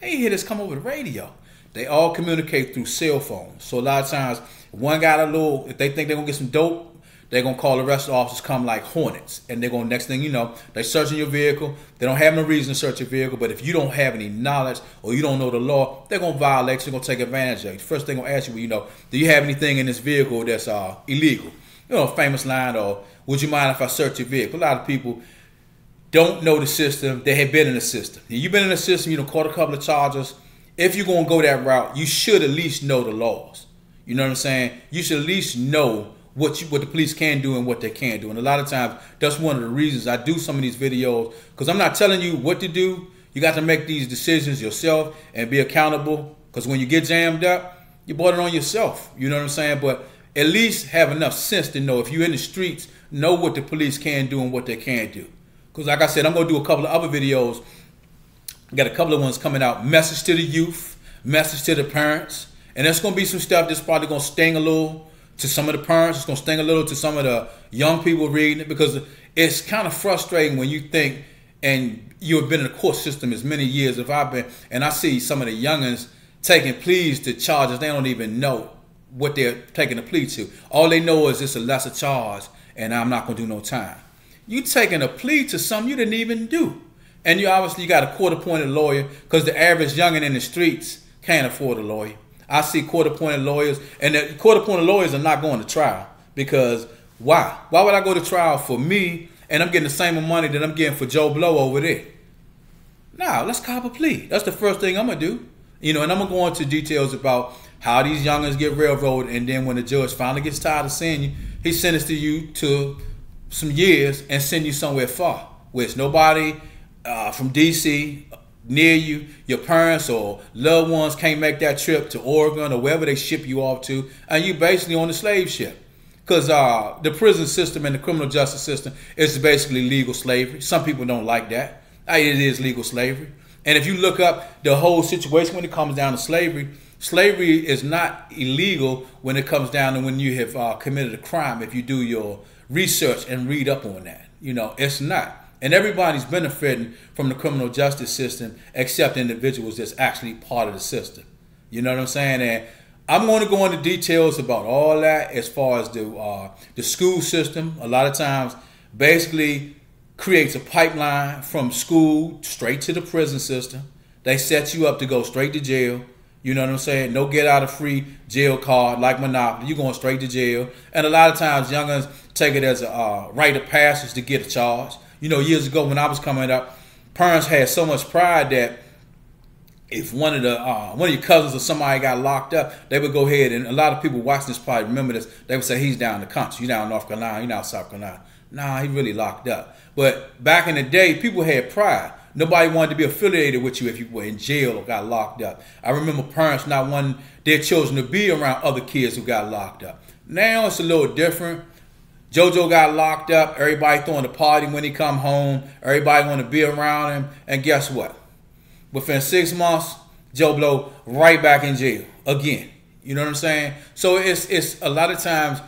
I ain't hear this come over the radio. They all communicate through cell phones. So a lot of times, one got a little, if they think they're going to get some dope, they're going to call the rest of the officers come like hornets. And they're going to, next thing you know, they're searching your vehicle. They don't have no reason to search your vehicle. But if you don't have any knowledge or you don't know the law, they're going to violate you. They're going to take advantage of you. First thing they're going to ask you, well, you know, do you have anything in this vehicle that's illegal? You know, a famous line, or would you mind if I search your vehicle? A lot of people don't know the system. They have been in the system. You've been in the system, you know, caught a couple of charges. If you're going to go that route, you should at least know the laws. You know what I'm saying? You should at least know what the police can do and what they can't do. And a lot of times, that's one of the reasons I do some of these videos, because I'm not telling you what to do. You got to make these decisions yourself and be accountable, because when you get jammed up, you brought it on yourself. You know what I'm saying? But at least have enough sense to know if you're in the streets know what the police can do and what they can't do. Because like I said, I'm going to do a couple of other videos. I got a couple of ones coming out. Message to the youth, message to the parents. And there's going to be some stuff that's probably going to sting a little to some of the parents. It's going to sting a little to some of the young people reading it, because it's kind of frustrating when you think, and you have been in the court system as many years as I've been, and I see some of the youngins taking pleas to charges they don't even know what they're taking a plea to. All they know is it's a lesser charge and I'm not going to do no time. You taking a plea to something you didn't even do. And you obviously got a court-appointed lawyer, because the average youngin in the streets can't afford a lawyer. I see court-appointed lawyers, and the court-appointed lawyers are not going to trial. Because why? Why would I go to trial for me and I'm getting the same money that I'm getting for Joe Blow over there? Nah, let's cop a plea. That's the first thing I'm going to do. You know, and I'm going to go into details about how these youngins get railroaded, and then when the judge finally gets tired of seeing you, he sentences you to some years and send you somewhere far, where it's nobody from D.C. near you. Your parents or loved ones can't make that trip to Oregon or wherever they ship you off to, and you basically on the slave ship. Because the prison system and the criminal justice system is basically legal slavery. Some people don't like that. It is legal slavery. And if you look up the whole situation when it comes down to slavery, slavery is not illegal when it comes down to when you have committed a crime. If you do your research and read up on that, you know, it's not. And everybody's benefiting from the criminal justice system except individuals that's actually part of the system. You know what I'm saying? And I'm going to go into details about all that as far as the school system. A lot of times basically creates a pipeline from school straight to the prison system. They set you up to go straight to jail. You know what I'm saying? No get out of free jail card like Monopoly. You're going straight to jail. And a lot of times youngins take it as a rite of passage to get a charge. You know, years ago when I was coming up, parents had so much pride that if one of your cousins or somebody got locked up, they would go ahead, and a lot of people watching this probably remember this, they would say, he's down the country, he's down North Carolina, he's down South Carolina. Nah, he really locked up. But back in the day, people had pride. Nobody wanted to be affiliated with you if you were in jail or got locked up. I remember parents not wanting their children to be around other kids who got locked up. Now it's a little different. JoJo got locked up. Everybody throwing a party when he come home. Everybody want to be around him. And guess what? Within 6 months, Joe Blow right back in jail again. You know what I'm saying? So it's a lot of times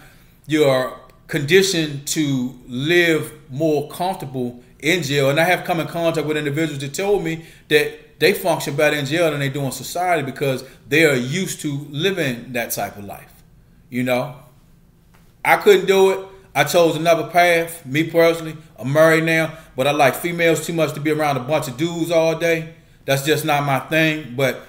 you're conditioned to live more comfortable in jail. And I have come in contact with individuals that told me that they function better in jail than they do in society because they are used to living that type of life. You know, I couldn't do it. I chose another path. Me personally, I'm married now, but I like females too much to be around a bunch of dudes all day. That's just not my thing. But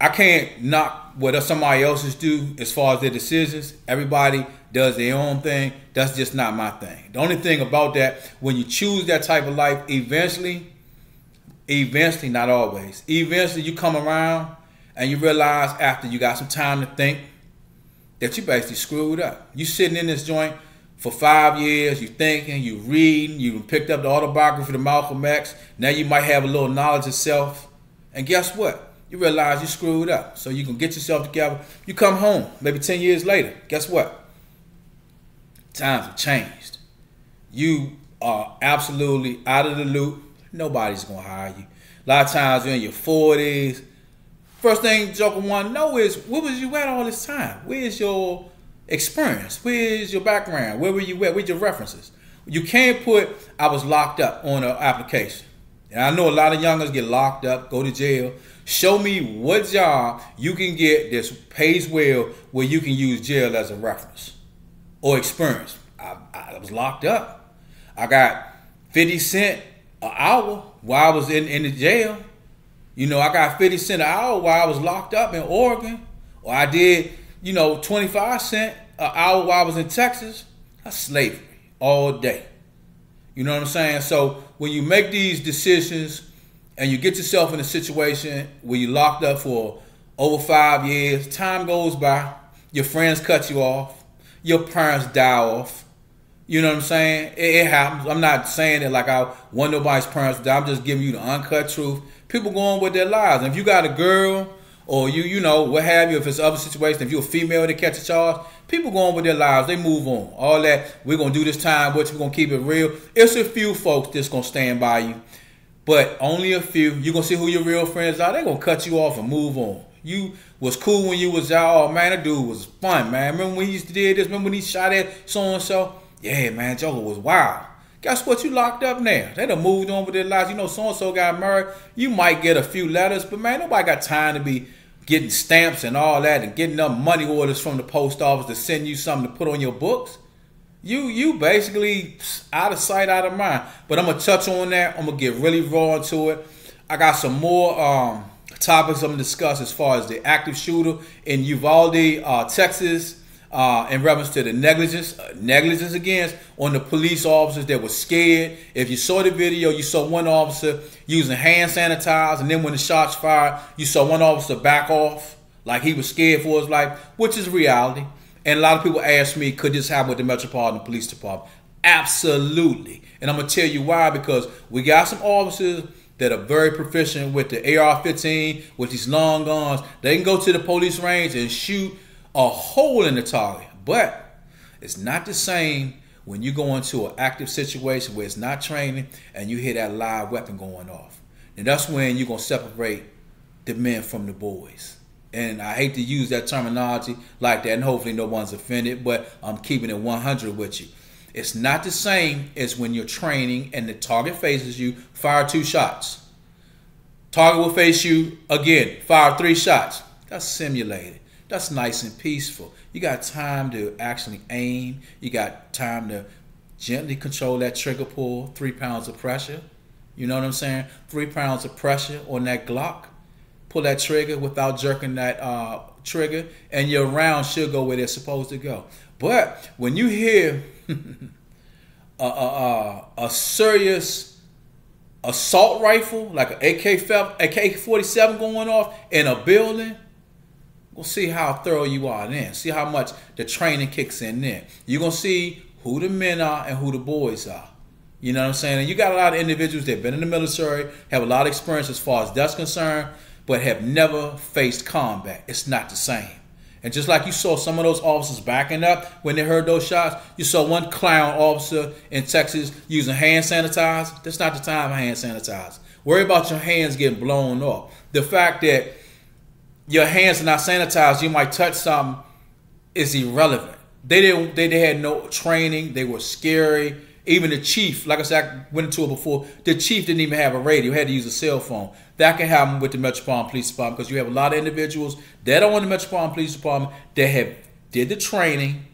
I can't knock what somebody else's do as far as their decisions. Everybody does their own thing. That's just not my thing. The only thing about that, when you choose that type of life, eventually, not always, eventually you come around and you realize after you got some time to think that you basically screwed up. You sitting in this joint for 5 years, you thinking, you reading, you picked up the autobiography of Malcolm X. Now you might have a little knowledge of self. And guess what? You realize you screwed up. So you can get yourself together. You come home, maybe 10 years later. Guess what? Times have changed. You are absolutely out of the loop. Nobody's going to hire you. A lot of times you're in your 40s. First thing Joker want to know is, where was you at all this time? Where's your experience? Where's your background? Where were you at? Where's your references? You can't put, I was locked up on an application. And I know a lot of youngers get locked up, go to jail. Show me what job you can get that pays well where you can use jail as a reference or experience. I was locked up. I got 50 cents an hour while I was in the jail. You know, I got 50 cents an hour while I was locked up in Oregon. Or I did, 25 cents an hour while I was in Texas. That's slavery all day. You know what I'm saying? So when you make these decisions and you get yourself in a situation where you're locked up for over 5 years, time goes by, your friends cut you off, your parents die off. You know what I'm saying? It happens. I'm not saying it like I want nobody's parents to die. I'm just giving you the uncut truth. People go on with their lives. And if you got a girl or you know, what have you, if it's other situation, if you're a female that catch a charge, people go on with their lives, they move on. All that, we're going to do this time, but we're going to keep it real. It's a few folks that's going to stand by you, but only a few. You're going to see who your real friends are. They're going to cut you off and move on. You was cool when you was out. Oh, man, that dude was fun, man. Remember when he used to do this? Remember when he shot at so-and-so? Yeah, man, Joker was wild. Guess what? You locked up now. They done moved on with their lives. You know, so-and-so got married. You might get a few letters, but, man, nobody got time to be getting stamps and all that and getting up money orders from the post office to send you something to put on your books. You basically out of sight, out of mind. But I'm going to touch on that. I'm going to get really raw into it. I got some more topics I'm going to discuss as far as the active shooter in Uvalde, Texas, in reference to the negligence against on the police officers that were scared. If you saw the video, you saw one officer using hand sanitizer, and then when the shots fired, you saw one officer back off like he was scared for his life, which is reality. And a lot of people ask me, could this happen with the Metropolitan Police Department? Absolutely. And I'm going to tell you why, because we got some officers that are very proficient with the AR-15, with these long guns. They can go to the police range and shoot a hole in the target. But it's not the same when you go into an active situation where it's not training and you hear that live weapon going off. And that's when you're going to separate the men from the boys. And I hate to use that terminology like that, and hopefully no one's offended, but I'm keeping it 100 with you. It's not the same as when you're training and the target faces you, fire 2 shots. Target will face you again, fire 3 shots. That's simulated. That's nice and peaceful. You got time to actually aim. You got time to gently control that trigger pull, 3 pounds of pressure. You know what I'm saying? 3 pounds of pressure on that Glock. Pull that trigger without jerking that trigger, and your round should go where they're supposed to go. But when you hear a serious assault rifle, like an AK-47 going off in a building, we'll see how thorough you are then. See how much the training kicks in then. You're going to see who the men are and who the boys are. You know what I'm saying? And you got a lot of individuals that have been in the military, have a lot of experience as far as that's concerned, but have never faced combat. It's not the same. And just like you saw some of those officers backing up when they heard those shots, you saw one clown officer in Texas using hand sanitizer. That's not the time for hand sanitizer. Worry about your hands getting blown off. The fact that your hands are not sanitized, you might touch something, is irrelevant. They had no training. They were scary. Even the chief, like I said, I went into it before, the chief didn't even have a radio. He had to use a cell phone. That can happen with the Metropolitan Police Department because you have a lot of individuals that are on the Metropolitan Police Department that did the training,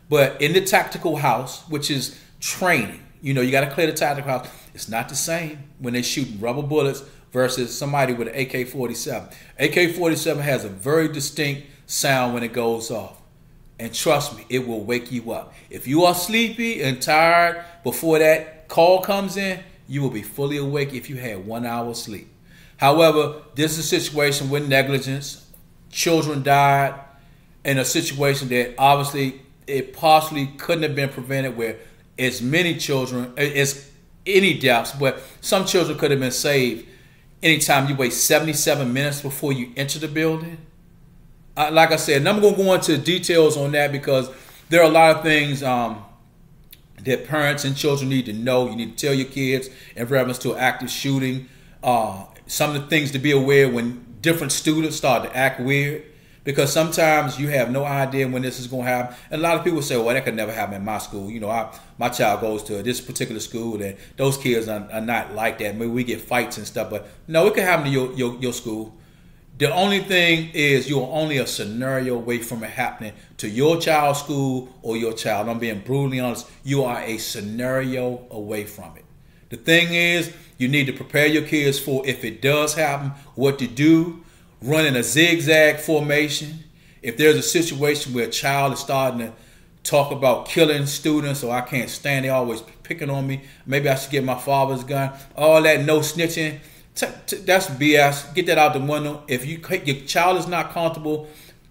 but in the tactical house, which is training. You know, you got to clear the tactical house. It's not the same when they're shooting rubber bullets versus somebody with an AK-47. AK-47 has a very distinct sound when it goes off. And trust me, it will wake you up. If you are sleepy and tired before that call comes in, you will be fully awake if you had 1 hour sleep. However, this is a situation with negligence. Children died in a situation that obviously it possibly couldn't have been prevented, where as many children, as any deaths, but some children could have been saved anytime you wait 77 minutes before you enter the building. Like I said, and I'm going to go into details on that because there are a lot of things that parents and children need to know. You need to tell your kids in reference to active shooting. Some of the things to be aware when different students start to act weird, because sometimes you have no idea when this is going to happen. And a lot of people say, well, that could never happen in my school. You know, my child goes to this particular school and those kids are not like that. Maybe we get fights and stuff, but no, it could happen to your school. The only thing is you're only a scenario away from it happening to your child's school or your child. I'm being brutally honest. You are a scenario away from it. The thing is, you need to prepare your kids for, if it does happen, what to do. Run in a zigzag formation. If there's a situation where a child is starting to talk about killing students, or I can't stand, they always picking on me, maybe I should get my father's gun, all that no snitching, that's BS. Get that out the window. If your child is not comfortable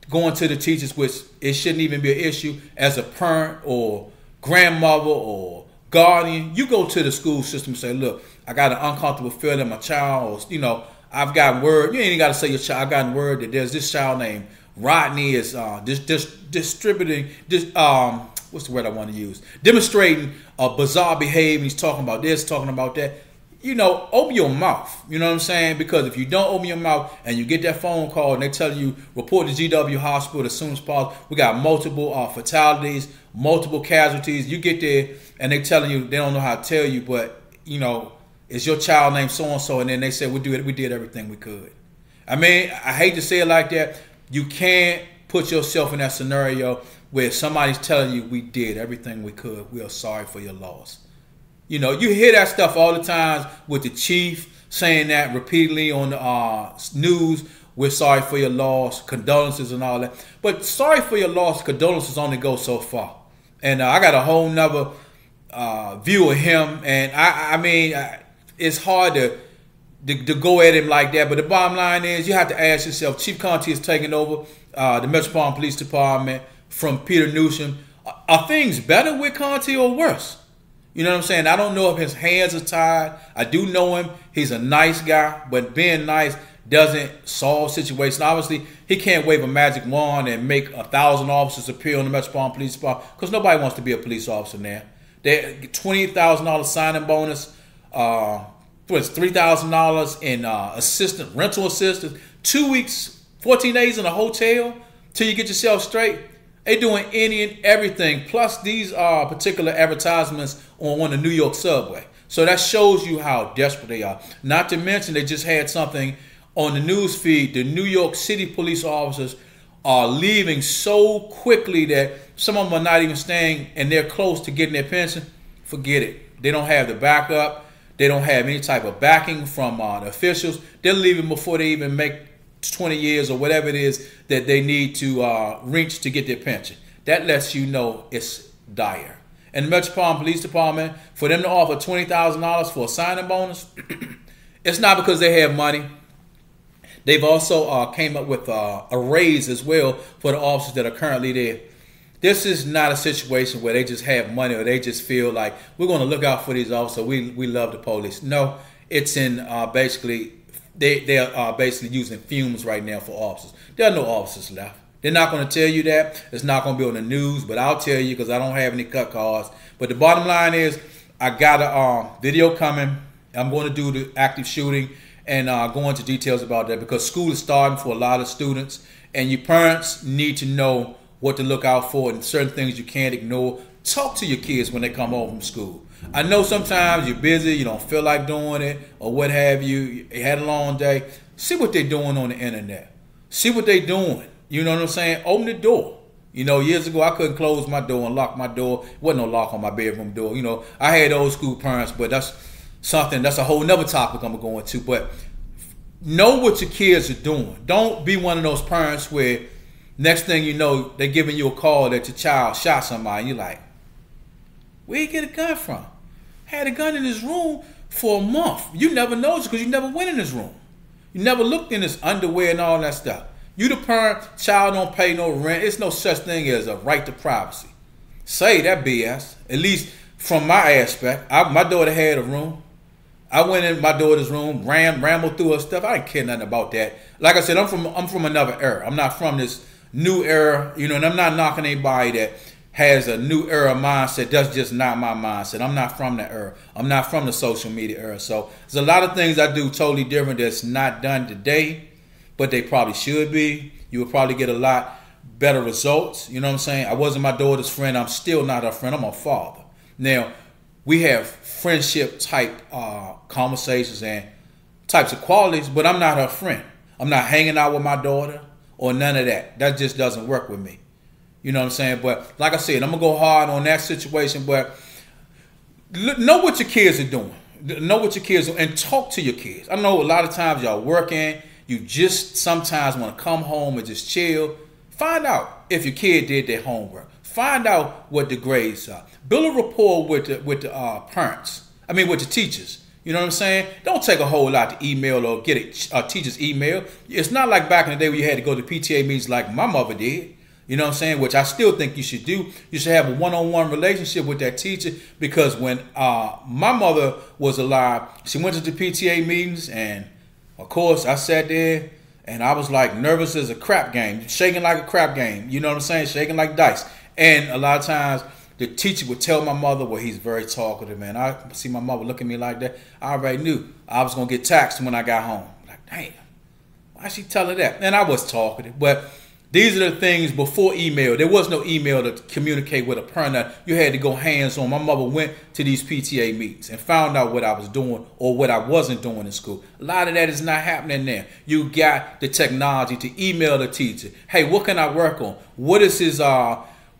going to the teachers, which it shouldn't even be an issue, as a parent or grandmother or guardian, you go to the school system and say, look, I got an uncomfortable feeling, my child, or, you know, I've gotten word. You ain't got to say your child. I've gotten word that there's this child named Rodney is distributing this. What's the word I want to use? Demonstrating bizarre behavior. He's talking about this, talking about that. You know, open your mouth. You know what I'm saying? Because if you don't open your mouth and you get that phone call and they tell you report to GW Hospital as soon as possible, we got multiple fatalities, multiple casualties. You get there and they telling you they don't know how to tell you, but you know it's your child named so and so, and then they say we did everything we could. I mean, I hate to say it like that. You can't put yourself in that scenario where somebody's telling you we did everything we could. We are sorry for your loss. You know, you hear that stuff all the time with the chief saying that repeatedly on the news. We're sorry for your loss, condolences and all that. But sorry for your loss, condolences only go so far. And I got a whole nother view of him. And I mean, it's hard to go at him like that. But the bottom line is you have to ask yourself, Chief Conti is taking over the Metropolitan Police Department from Peter Newsom. Are things better with Conti or worse? You know what I'm saying? I don't know if his hands are tied. I do know him. He's a nice guy, but being nice doesn't solve situations. Obviously, he can't wave a magic wand and make 1,000 officers appear on the Metropolitan Police Department because nobody wants to be a police officer now. They $20,000 signing bonus, $3,000 in rental assistance, 2 weeks, 14 days in a hotel till you get yourself straight. They doing any and everything. Plus these particular advertisements on the New York subway. So that shows you how desperate they are. Not to mention they just had something on the news feed. The New York City police officers are leaving so quickly that some of them are not even staying and they're close to getting their pension. Forget it. They don't have the backup. They don't have any type of backing from the officials. They're leaving before they even make 20 years or whatever it is that they need to reach to get their pension. That lets you know it's dire. And the Metropolitan Police Department, for them to offer $20,000 for a signing bonus, it's not because they have money. They've also came up with a raise as well for the officers that are currently there. This is not a situation where they just have money or they just feel like we're going to look out for these officers. We love the police. No, it's in basically they are basically using fumes right now for officers. There are no officers left. They're not going to tell you that. It's not going to be on the news, but I'll tell you because I don't have any cut cards. But the bottom line is I got a video coming. I'm going to do the active shooting and go into details about that because school is starting for a lot of students and your parents need to know what to look out for and certain things you can't ignore. Talk to your kids when they come home from school. I know sometimes you're busy, you don't feel like doing it or what have you. You had a long day. See what they're doing on the internet. See what they're doing. You know what I'm saying? Open the door. You know, years ago I couldn't close my door and lock my door. Wasn't no lock on my bedroom door. You know, I had old school parents, but that's a whole nother topic I'm going to. But know what your kids are doing. Don't be one of those parents where next thing you know, they're giving you a call that your child shot somebody. You're like, where you get a gun from? Had a gun in his room for a month. You never noticed because you never went in his room. You never looked in his underwear and all that stuff. You the parent, child don't pay no rent. It's no such thing as a right to privacy. Say that BS. At least from my aspect. My daughter had a room. I went in my daughter's room, rambled through her stuff. I didn't care nothing about that. Like I said, I'm from another era. I'm not from this new era, you know, and I'm not knocking anybody that has a new era mindset. That's just not my mindset. I'm not from that era. I'm not from the social media era. So there's a lot of things I do totally different that's not done today, but they probably should be. You would probably get a lot better results. You know what I'm saying? I wasn't my daughter's friend. I'm still not her friend. I'm her father. Now, we have friendship type conversations and types of qualities, but I'm not her friend. I'm not hanging out with my daughter or none of that. That just doesn't work with me. You know what I'm saying? But like I said, I'm going to go hard on that situation. But know what your kids are doing. Know what your kids are doing and talk to your kids. I know a lot of times y'all working. You just sometimes want to come home and just chill. Find out if your kid did their homework. Find out what the grades are. Build a rapport with the parents. I mean, with the teachers. You know what I'm saying? Don't take a whole lot to email or get a teacher's email. It's not like back in the day where you had to go to PTA meetings like my mother did. You know what I'm saying? Which I still think you should do. You should have a one-on-one relationship with that teacher because when my mother was alive, she went to the PTA meetings and Of course, I sat there and I was like nervous as a crap game, shaking like a crap game. You know what I'm saying? Shaking like dice. And a lot of times the teacher would tell my mother, well, he's very talkative, man. I see my mother look at me like that. I already knew I was going to get taxed when I got home. Like, damn, why she tell her that? And I was talkative. But these are the things before email. There was no email to communicate with a parent. You had to go hands-on. My mother went to these PTA meetings and found out what I was doing or what I wasn't doing in school. A lot of that is not happening there. You got the technology to email the teacher. Hey, what can I work on? What is his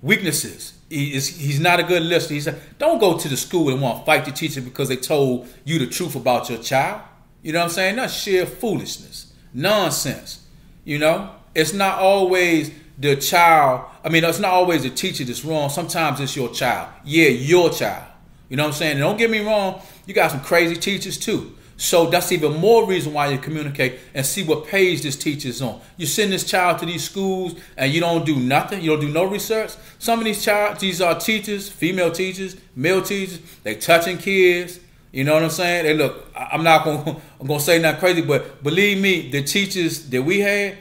weaknesses? He's not a good listener. He said, don't go to the school and want to fight the teacher because they told you the truth about your child. You know what I'm saying? That's sheer foolishness. Nonsense. You know? It's not always the child. I mean, it's not always the teacher that's wrong. Sometimes it's your child. Yeah, your child. You know what I'm saying? And don't get me wrong. You got some crazy teachers too. So that's even more reason why you communicate and see what page this teacher's on. You send this child to these schools and you don't do nothing. You don't do no research. Some of these are teachers, female teachers, male teachers. They touching kids. You know what I'm saying? They look. I'm gonna say nothing crazy, but believe me, the teachers that we had.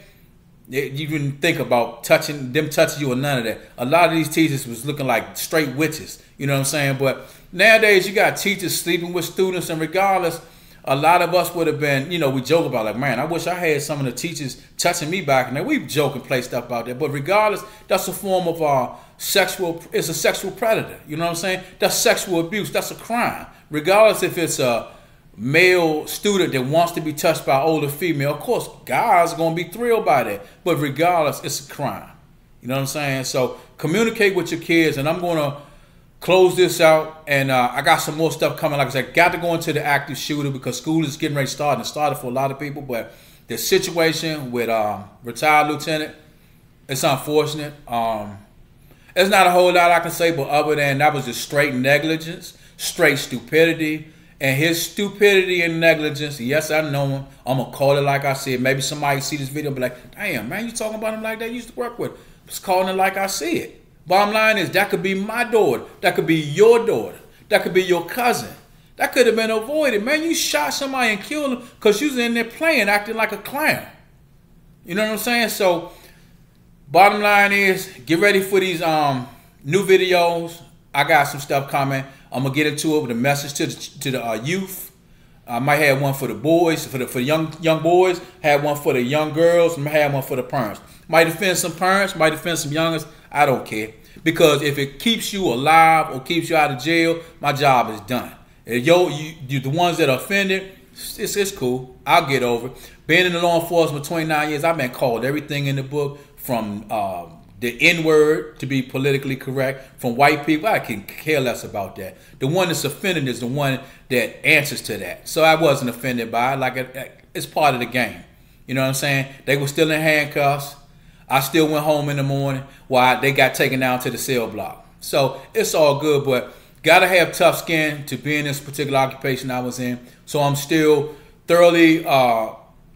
You didn't think about touching you or none of that. A lot of these teachers was looking like straight witches. You know what I'm saying? But nowadays you got teachers sleeping with students, and regardless, a lot of us would have been, you know, we joke about like, man, I wish I had some of the teachers touching me back. And then we joke and play stuff out there. But regardless, that's a form of it's a sexual predator. You know what I'm saying? That's sexual abuse. That's a crime. Regardless if it's a male student that wants to be touched by older female, of course, guys are going to be thrilled by that. But regardless, it's a crime. You know what I'm saying? So communicate with your kids, and I'm going to close this out. And I got some more stuff coming. Like I said, got to go into the active shooter because school is getting ready to start, and it started for a lot of people. But the situation with retired lieutenant, it's unfortunate. There's not a whole lot I can say, but other than that was just straight negligence, straight stupidity. And his stupidity and negligence, yes, I know him. I'm going to call it like I said. Maybe somebody see this video and be like, damn, man, you talking about him like that? You used to work with. Just calling it like I see it. Bottom line is that could be my daughter. That could be your daughter. That could be your cousin. That could have been avoided. Man, you shot somebody and killed him because you was in there playing, acting like a clown. You know what I'm saying? So, bottom line is, get ready for these new videos. I got some stuff coming. I'm gonna get into it with a message to the youth. I might have one for the boys, for the young boys. Have one for the young girls. And have one for the parents. Might offend some parents. Might offend some youngers. I don't care, because if it keeps you alive or keeps you out of jail, my job is done. And you the ones that are offended, it's cool. I'll get over it. Being in the law enforcement 29 years, I've been called everything in the book from the N-word, to be politically correct, from white people. I can care less about that. The one that's offended is the one that answers to that. So I wasn't offended by it. Like, it's part of the game. You know what I'm saying? They were still in handcuffs. I still went home in the morning while they got taken down to the cell block. So it's all good, but got to have tough skin to be in this particular occupation I was in. So I'm still thoroughly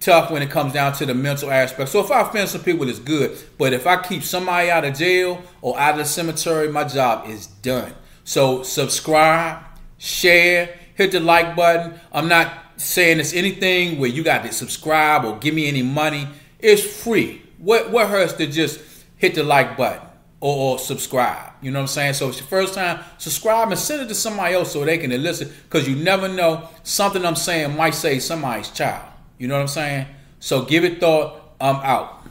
tough when it comes down to the mental aspect. So if I offend some people, it's good. But if I keep somebody out of jail or out of the cemetery, my job is done. So subscribe, share, hit the like button. I'm not saying it's anything where you got to subscribe or give me any money. It's free. What hurts to just hit the like button or subscribe? You know what I'm saying? So if it's your first time, subscribe and send it to somebody else so they can listen, because you never know, something I'm saying might save somebody's child. You know what I'm saying? So give it thought. I'm out.